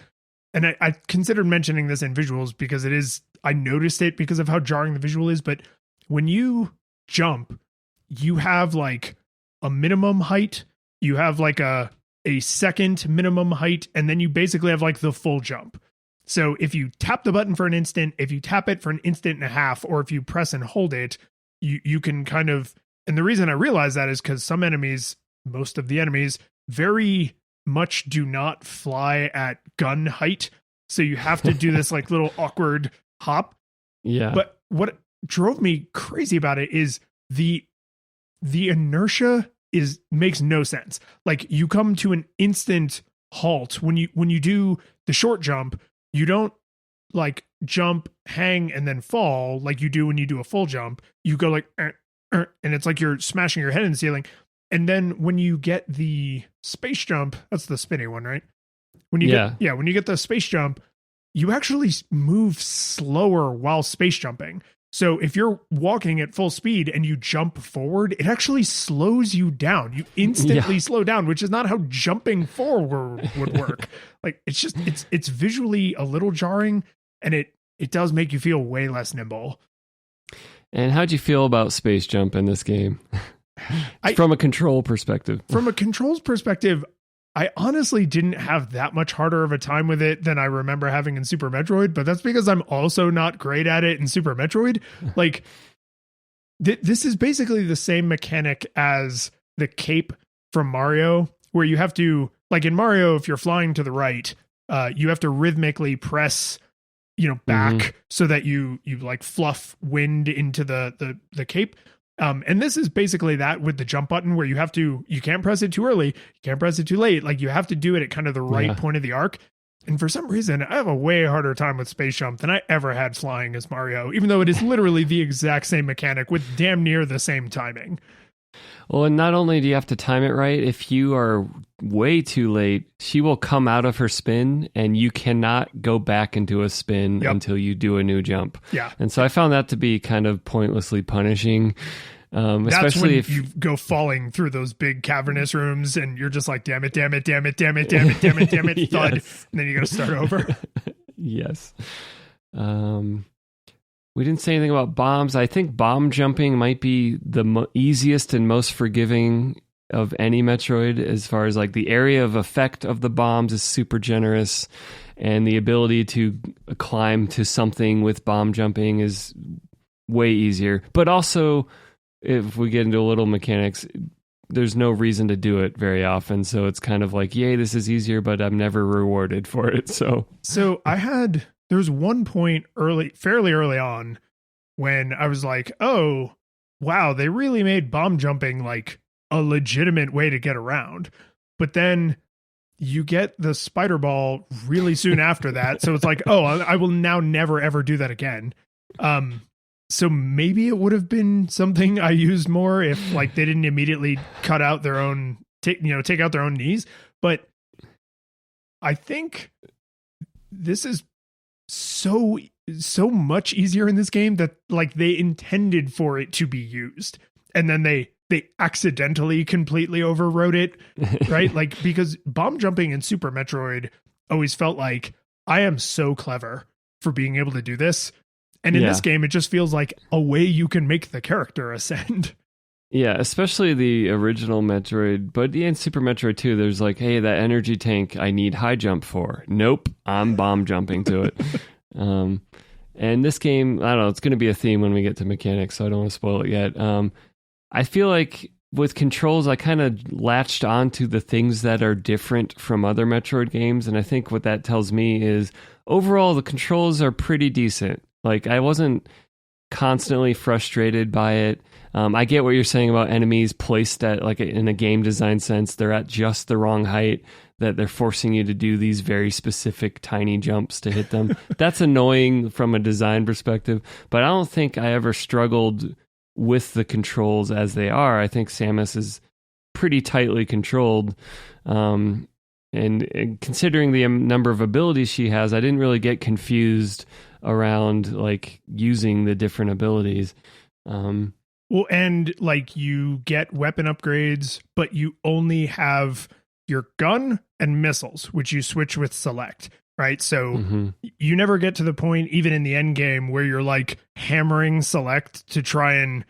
and I considered mentioning this in visuals because it is. I noticed it because of how jarring the visual is. But when you jump, you have like a minimum height. You have like a second minimum height, and then you basically have like the full jump. So if you tap the button for an instant, if you tap it for an instant and a half, or if you press and hold it, you can kind of, and the reason I realize that is because some enemies, most of the enemies, very much do not fly at gun height. So you have to do this like little awkward hop. Yeah. But what drove me crazy about it is the inertia makes no sense. Like you come to an instant halt when you do the short jump. You don't like jump, hang, and then fall like you do when you do a full jump. You go like, and it's like you're smashing your head in the ceiling. And then when you get the space jump, that's the spinny one, right? When you get the space jump, you actually move slower while space jumping. So if you're walking at full speed and you jump forward, it actually slows you down. You instantly slow down, which is not how jumping forward would work. Like it's just it's visually a little jarring, and it does make you feel way less nimble. And how'd you feel about space jump in this game? From a control perspective. From a controls perspective, I honestly didn't have that much harder of a time with it than I remember having in Super Metroid, but that's because I'm also not great at it in Super Metroid. Like, This is basically the same mechanic as the cape from Mario, where you have to, like in Mario, if you're flying to the right, you have to rhythmically press, back so that you like fluff wind into the cape. And this is basically that with the jump button, where you can't press it too early, you can't press it too late. Like you have to do it at kind of the right point of the arc. And for some reason, I have a way harder time with space jump than I ever had flying as Mario, even though it is literally the exact same mechanic with damn near the same timing. Well, and not only do you have to time it right, if you are way too late, she will come out of her spin and you cannot go back into a spin until you do a new jump. Yeah. And so I found that to be kind of pointlessly punishing. That's Especially when if you go falling through those big cavernous rooms and you're just like, damn it, damn it, damn it, damn it, damn it, damn it, damn it, thud. Yes. And then you got to start over. Yes. We didn't say anything about bombs. I think bomb jumping might be the easiest and most forgiving of any Metroid, as far as like the area of effect of the bombs is super generous, and the ability to climb to something with bomb jumping is way easier. But also, if we get into a little mechanics, there's no reason to do it very often. So it's kind of like, yay, this is easier, but I'm never rewarded for it. So there was one point fairly early on when I was like, oh, wow, they really made bomb jumping like a legitimate way to get around. But then you get the spider ball really soon after that. So it's like, oh, I will now never, ever do that again. So maybe it would have been something I used more if like they didn't immediately cut out their own, take out their own knees. But I think this is so much easier in this game that like they intended for it to be used, and then they accidentally completely overwrote it, right? Like, because bomb jumping in Super Metroid always felt like I am so clever for being able to do this. And in this game, it just feels like a way you can make the character ascend. Yeah, especially the original Metroid, but in Super Metroid 2, there's like, hey, that energy tank I need high jump for. Nope, I'm bomb jumping to it. And this game, I don't know, it's going to be a theme when we get to mechanics, so I don't want to spoil it yet. I feel like with controls, I kind of latched onto the things that are different from other Metroid games, and I think what that tells me is overall the controls are pretty decent. Like, I wasn't constantly frustrated by it. I get what you're saying about enemies placed at, like, in a game design sense, they're at just the wrong height, that they're forcing you to do these very specific tiny jumps to hit them. That's annoying from a design perspective, but I don't think I ever struggled with the controls as they are. I think Samus is pretty tightly controlled. And considering the number of abilities she has, I didn't really get confused around like using the different abilities. Well, and like you get weapon upgrades, but you only have your gun and missiles, which you switch with select, right? So you never get to the point, even in the end game, where you're like hammering select to try and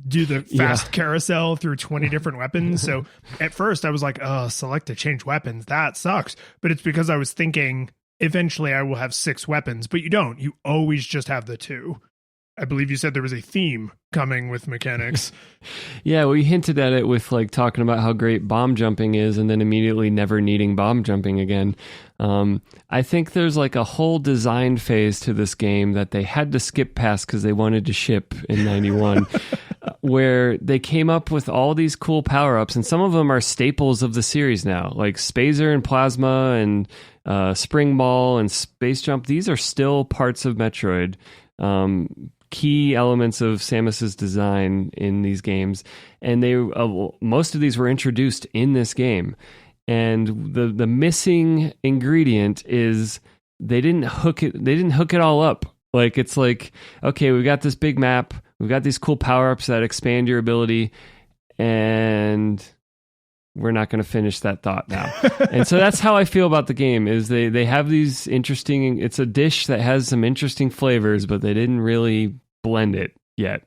do the fast carousel through 20 different weapons. So at first I was like, oh, select to change weapons, that sucks. But it's because I was thinking eventually I will have 6 weapons, but you don't. You always just have the 2. I believe you said there was a theme coming with mechanics. Yeah, we hinted at it with like talking about how great bomb jumping is and then immediately never needing bomb jumping again. I think there's like a whole design phase to this game that they had to skip past because they wanted to ship in 91, where they came up with all these cool power-ups, and some of them are staples of the series now, like Spazer and Plasma and Spring Ball and Space Jump. These are still parts of Metroid. Key elements of Samus's design in these games, and they most of these were introduced in this game. And the missing ingredient is they didn't hook it all up. Like, it's like, okay, we've got this big map, we've got these cool power-ups that expand your ability, and we're not going to finish that thought now. And so that's how I feel about the game, is they have these interesting, it's a dish that has some interesting flavors, but they didn't really blend it yet.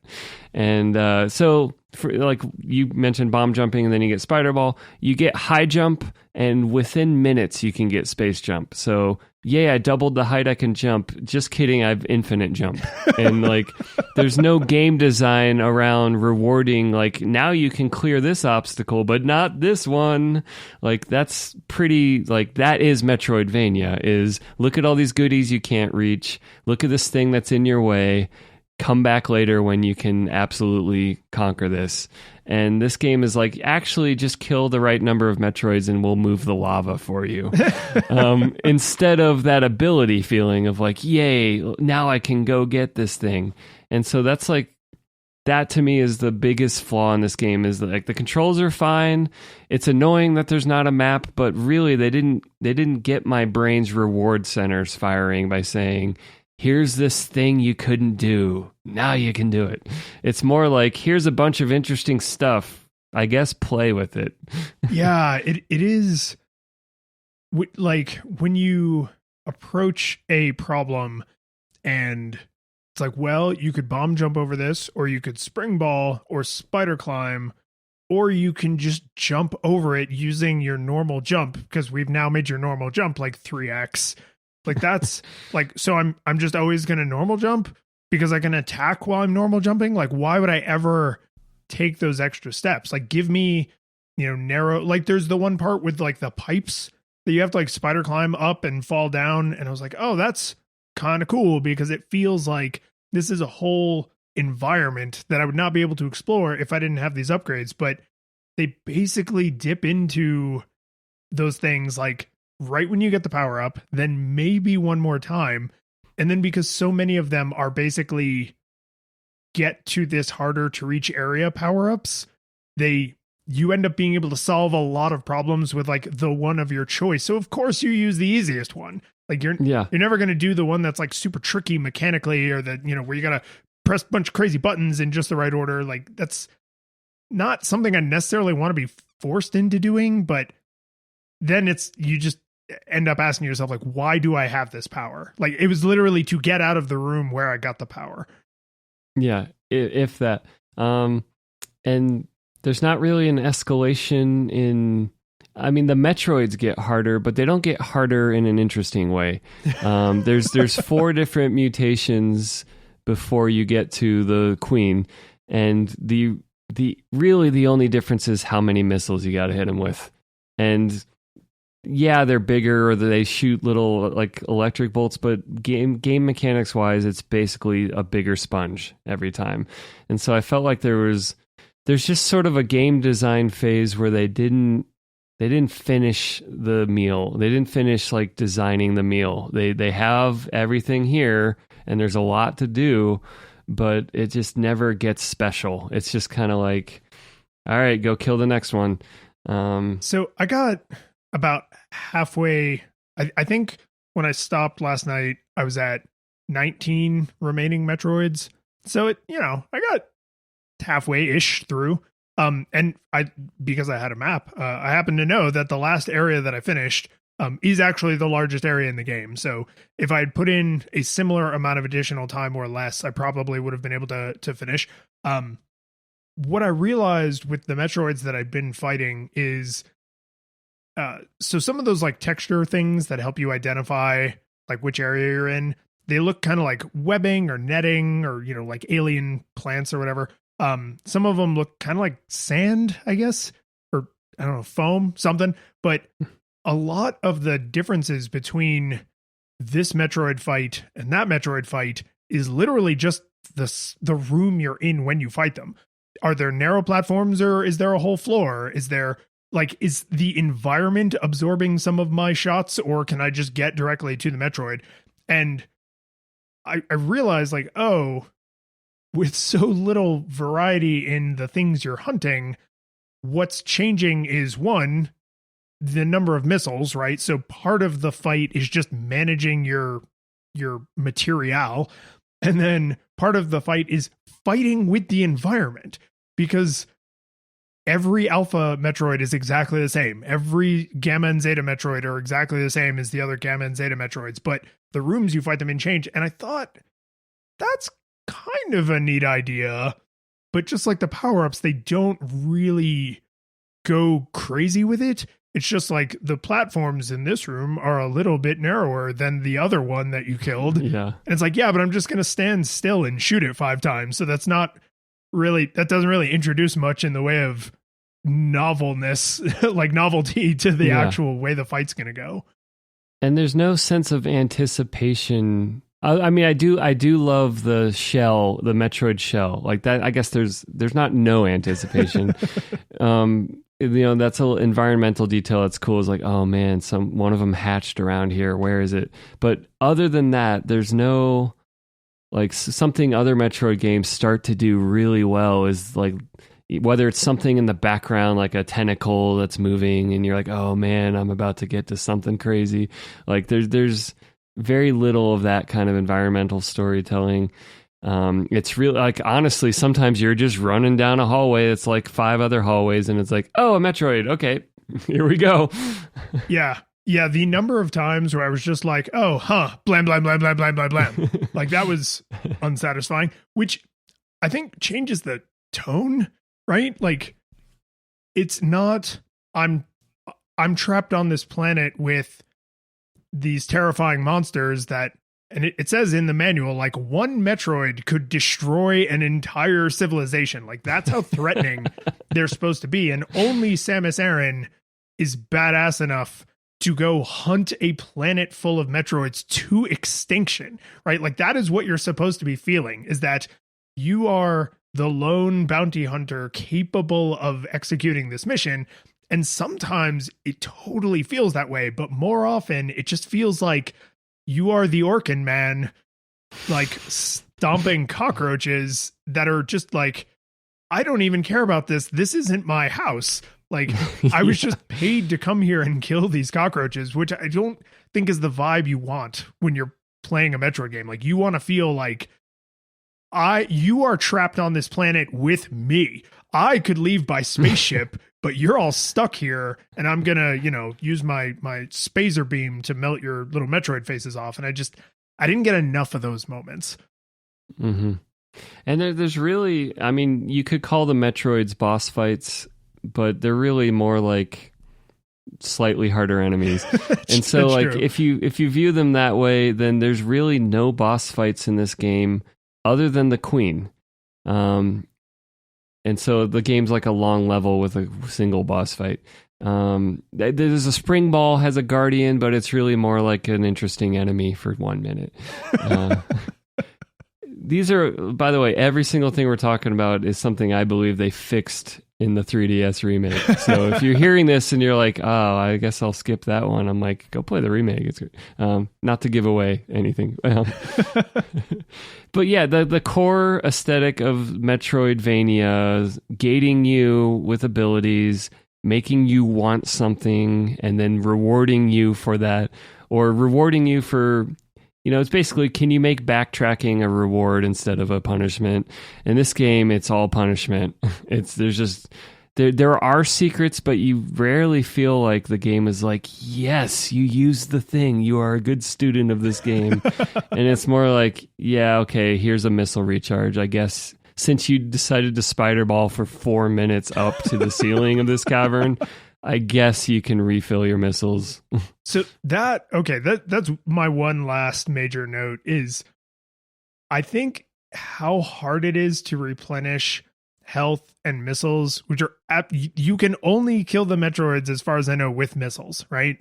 And so for, like you mentioned bomb jumping, and then you get spider ball, you get high jump, and within minutes you can get space jump. So I doubled the height I can jump. Just kidding, I've infinite jump. And like there's no game design around rewarding like now you can clear this obstacle but not this one. Like that's pretty like that is Metroidvania is look at all these goodies you can't reach. Look at this thing that's in your way. Come back later when you can absolutely conquer this. And this game is like, actually just kill the right number of Metroids and we'll move the lava for you. Instead of that ability feeling of like, yay, now I can go get this thing. And so that's like, that to me is the biggest flaw in this game is that like the controls are fine. It's annoying that there's not a map, but really they didn't get my brain's reward centers firing by saying, here's this thing you couldn't do. Now you can do it. It's more like, here's a bunch of interesting stuff. I guess play with it. Yeah, it is like when you approach a problem and it's like, well, you could bomb jump over this, or you could spring ball or spider climb, or you can just jump over it using your normal jump because we've now made your normal jump like 3x. Like that's like, so I'm just always going to normal jump because I can attack while I'm normal jumping. Like, why would I ever take those extra steps? Like, give me, narrow, like there's the one part with like the pipes that you have to like spider climb up and fall down. And I was like, oh, that's kind of cool because it feels like this is a whole environment that I would not be able to explore if I didn't have these upgrades. But they basically dip into those things like right when you get the power up, then maybe one more time. And then because so many of them are basically get to this harder to reach area power-ups, you end up being able to solve a lot of problems with like the one of your choice. So of course you use the easiest one. Like you're never going to do the one that's like super tricky mechanically or that, where you got to press a bunch of crazy buttons in just the right order. Like that's not something I necessarily want to be forced into doing, but then you just end up asking yourself, like, why do I have this power? Like, it was literally to get out of the room where I got the power. Yeah, if that. And there's not really an escalation in... I mean, the Metroids get harder, but they don't get harder in an interesting way. There's 4 different mutations before you get to the Queen, and the only difference is how many missiles you got to hit them with. And yeah, they're bigger or they shoot little like electric bolts, but game mechanics wise, it's basically a bigger sponge every time. And so I felt like there's just sort of a game design phase where they didn't finish the meal. They didn't finish like designing the meal. They have everything here and there's a lot to do, but it just never gets special. It's just kind of like, all right, go kill the next one. So I got about halfway. I think when I stopped last night, I was at 19 remaining Metroids. So I got halfway-ish through. And because I had a map, I happen to know that the last area that I finished is actually the largest area in the game. So if I had put in a similar amount of additional time or less, I probably would have been able to finish. What I realized with the Metroids that I've been fighting is so some of those like texture things that help you identify like which area you're in, they look kind of like webbing or netting or, like alien plants or whatever. Some of them look kind of like sand, I guess, or I don't know, foam, something. But a lot of the differences between this Metroid fight and that Metroid fight is literally just the room you're in when you fight them. Are there narrow platforms or is there a whole floor? Is the environment absorbing some of my shots or can I just get directly to the Metroid? And I realized like, oh, with so little variety in the things you're hunting, what's changing is one, the number of missiles, right? So part of the fight is just managing your material. And then part of the fight is fighting with the environment because every Alpha Metroid is exactly the same. Every Gamma and Zeta Metroid are exactly the same as the other Gamma and Zeta Metroids, but the rooms you fight them in change. And I thought that's kind of a neat idea, but just like the power-ups, they don't really go crazy with it. It's just like the platforms in this room are a little bit narrower than the other one that you killed. Yeah. And it's like, yeah, but I'm just going to stand still and shoot it 5 times. So that doesn't really introduce much in the way of novelness, like novelty to the actual way the fight's going to go. And there's no sense of anticipation. I mean, I do love the shell, the Metroid shell, like that. I guess there's not no anticipation. That's a environmental detail that's cool. It's like, oh man, one of them hatched around here. Where is it? But other than that, there's no, like, something other Metroid games start to do really well is like, whether it's something in the background, like a tentacle that's moving and you're like, oh man, I'm about to get to something crazy. Like there's very little of that kind of environmental storytelling. It's really, like, honestly, sometimes you're just running down a hallway that's like 5 other hallways and it's like, oh, a Metroid. Okay, here we go. Yeah. The number of times where I was just like, oh, blam, blam, blam, blam, blam, blam, blam. Like that was unsatisfying, which I think changes the tone, right? Like it's not, I'm trapped on this planet with these terrifying monsters that, and it says in the manual, like one Metroid could destroy an entire civilization. Like that's how threatening they're supposed to be. And only Samus Aran is badass enough to go hunt a planet full of Metroids to extinction, right? Like that is what you're supposed to be feeling, is that you are the lone bounty hunter capable of executing this mission. And sometimes it totally feels that way, but more often it just feels like you are the Orkin man, like stomping cockroaches that are just like, I don't even care about this. This isn't my house. Like I was just paid to come here and kill these cockroaches, which I don't think is the vibe you want when you're playing a Metroid game. Like you want to feel like you are trapped on this planet with me. I could leave by spaceship, but you're all stuck here and I'm going to, use my spacer beam to melt your little Metroid faces off. And I didn't get enough of those moments. Mm-hmm. And there's really, I mean, you could call the Metroids boss fights, but they're really more like slightly harder enemies. And so like true. if you view them that way, then there's really no boss fights in this game other than the Queen. And so the game's like a long level with a single boss fight. There's a spring ball, has a guardian, but it's really more like an interesting enemy for 1 minute. These are, by the way, every single thing we're talking about is something I believe they fixed in the 3DS remake. So if you're hearing this and you're like, oh, I guess I'll skip that one, I'm like, go play the remake. It's good. Not to give away anything. But yeah, the core aesthetic of Metroidvania, gating you with abilities, making you want something, and then rewarding you for that, or rewarding you for... it's basically, can you make backtracking a reward instead of a punishment? In this game, it's all punishment. There are secrets, but you rarely feel like the game is like, yes, you used the thing. You are a good student of this game. And it's more like, yeah, okay, here's a missile recharge. I guess since you decided to spider ball for 4 minutes up to the ceiling of this cavern, I guess you can refill your missiles. So that's my one last major note is I think how hard it is to replenish health and missiles, which are you can only kill the Metroids as far as I know with missiles, right?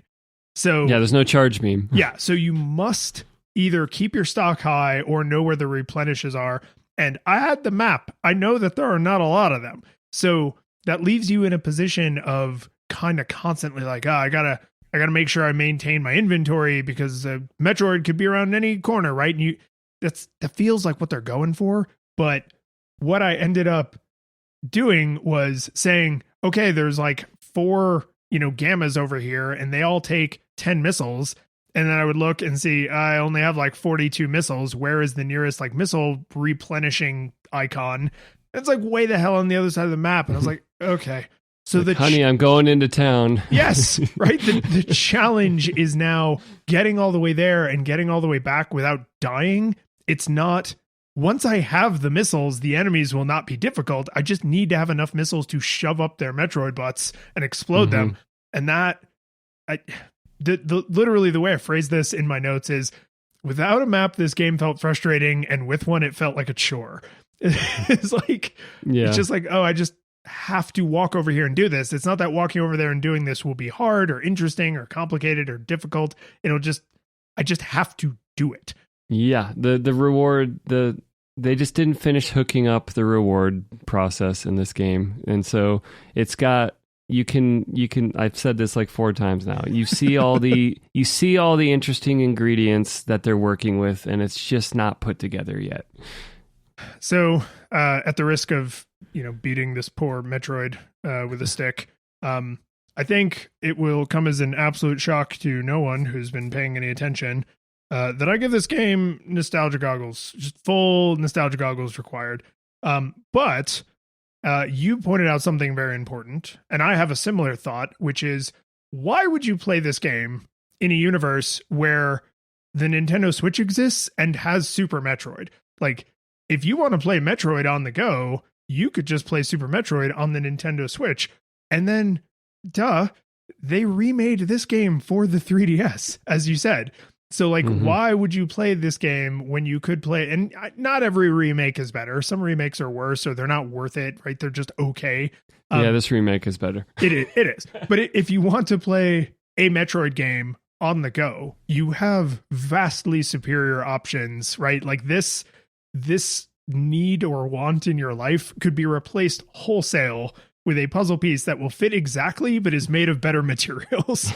So yeah, there's no charge beam. Yeah, so you must either keep your stock high or know where the replenishes are. And I had the map. I know that there are not a lot of them. So that leaves you in a position of kind of constantly like, I gotta make sure I maintain my inventory because Metroid could be around any corner, right? And that feels like what they're going for. But what I ended up doing was saying, okay, there's like 4, gammas over here, and they all take 10 missiles. And then I would look and see, I only have like 42 missiles. Where is the nearest like missile replenishing icon? It's like way the hell on the other side of the map. And I was like, okay. So like, honey, I'm going into town. Yes, right. The challenge is now getting all the way there and getting all the way back without dying. It's not, once I have the missiles, the enemies will not be difficult. I just need to have enough missiles to shove up their Metroid butts and explode them. And that, literally the way I phrased this in my notes is, without a map, this game felt frustrating, and with one, it felt like a chore. It's like, it's just like, oh, I just have to walk over here and do this. It's not that walking over there and doing this will be hard or interesting or complicated or difficult. I just have to do it. Yeah. The reward, they just didn't finish hooking up the reward process in this game. And so it's got, you can, I've said this like 4 times now. You see all the interesting ingredients that they're working with, and it's just not put together yet. So, at the risk of, beating this poor Metroid with a stick, I think it will come as an absolute shock to no one who's been paying any attention that I give this game nostalgia goggles, just full nostalgia goggles required. But you pointed out something very important, and I have a similar thought, which is, why would you play this game in a universe where the Nintendo Switch exists and has Super Metroid? Like, if you want to play Metroid on the go, you could just play Super Metroid on the Nintendo Switch. And then, they remade this game for the 3DS, as you said. So, like, why would you play this game when you could play? And not every remake is better. Some remakes are worse, or they're not worth it, right? They're just okay. This remake is better. It is. But if you want to play a Metroid game on the go, you have vastly superior options, right? Like this need or want in your life could be replaced wholesale with a puzzle piece that will fit exactly, but is made of better materials.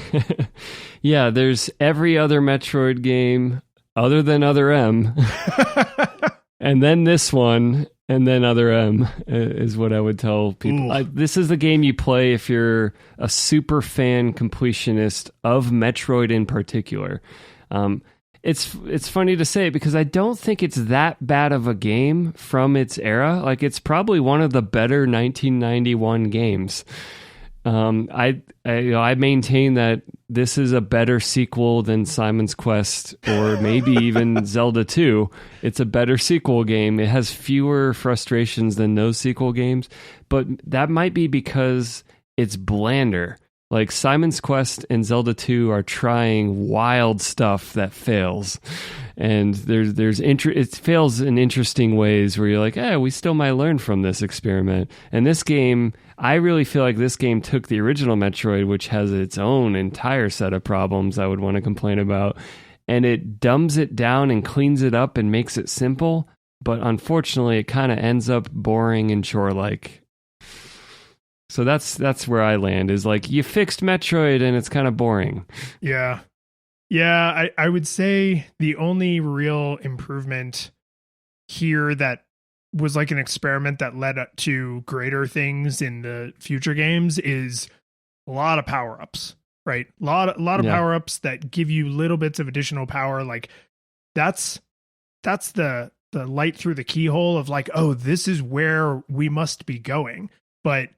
Yeah, there's every other Metroid game other than Other M. And then this one, and then Other M is what I would tell people. This is the game you play if you're a super fan completionist of Metroid in particular. It's funny to say because I don't think it's that bad of a game from its era. Like, it's probably one of the better 1991 games. I maintain that this is a better sequel than Simon's Quest or maybe even Zelda 2. It's a better sequel game. It has fewer frustrations than those sequel games, but that might be because it's blander. Like, Simon's Quest and Zelda 2 are trying wild stuff that fails. And it fails in interesting ways where you're like, we still might learn from this experiment. And this game, I really feel like this game took the original Metroid, which has its own entire set of problems I would want to complain about, and it dumbs it down and cleans it up and makes it simple. But unfortunately, it kind of ends up boring and chore-like. So that's where I land, is like, you fixed Metroid and it's kind of boring. Yeah. Yeah, I would say the only real improvement here that was like an experiment that led up to greater things in the future games is a lot of power-ups, right? A lot of power-ups that give you little bits of additional power. Like, that's the light through the keyhole of like, oh, this is where we must be going. But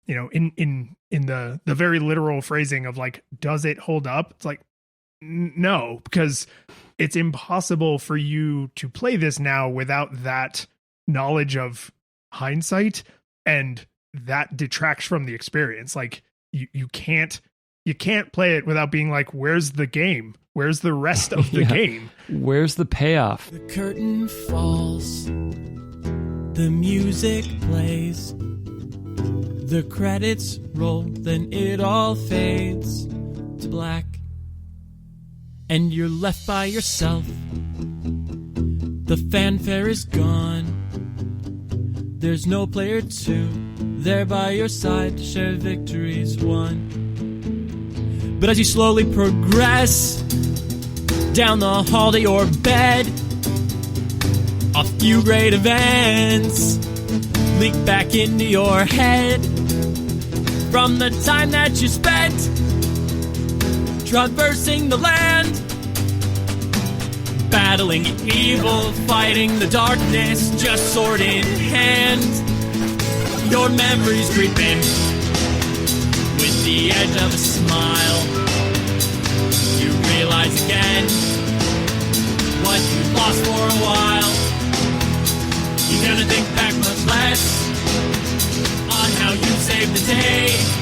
in the very literal phrasing of like, does it hold up? It's like, no, because it's impossible for you to play this now without that knowledge of hindsight, and that detracts from the experience. Like, you can't play it without being like, where's the game? Where's the rest of the game? Where's the payoff? The curtain falls, the music plays, the credits roll, then it all fades to black, and you're left by yourself. The fanfare is gone, there's no player 2 there by your side to share victories won. But as you slowly progress down the hall to your bed, a few great events leak back into your head from the time that you spent traversing the land, battling evil, fighting the darkness, just sword in hand. Your memories creeping with the edge of a smile. You realize again what you lost for a while. You're gonna think back much less on how you saved the day.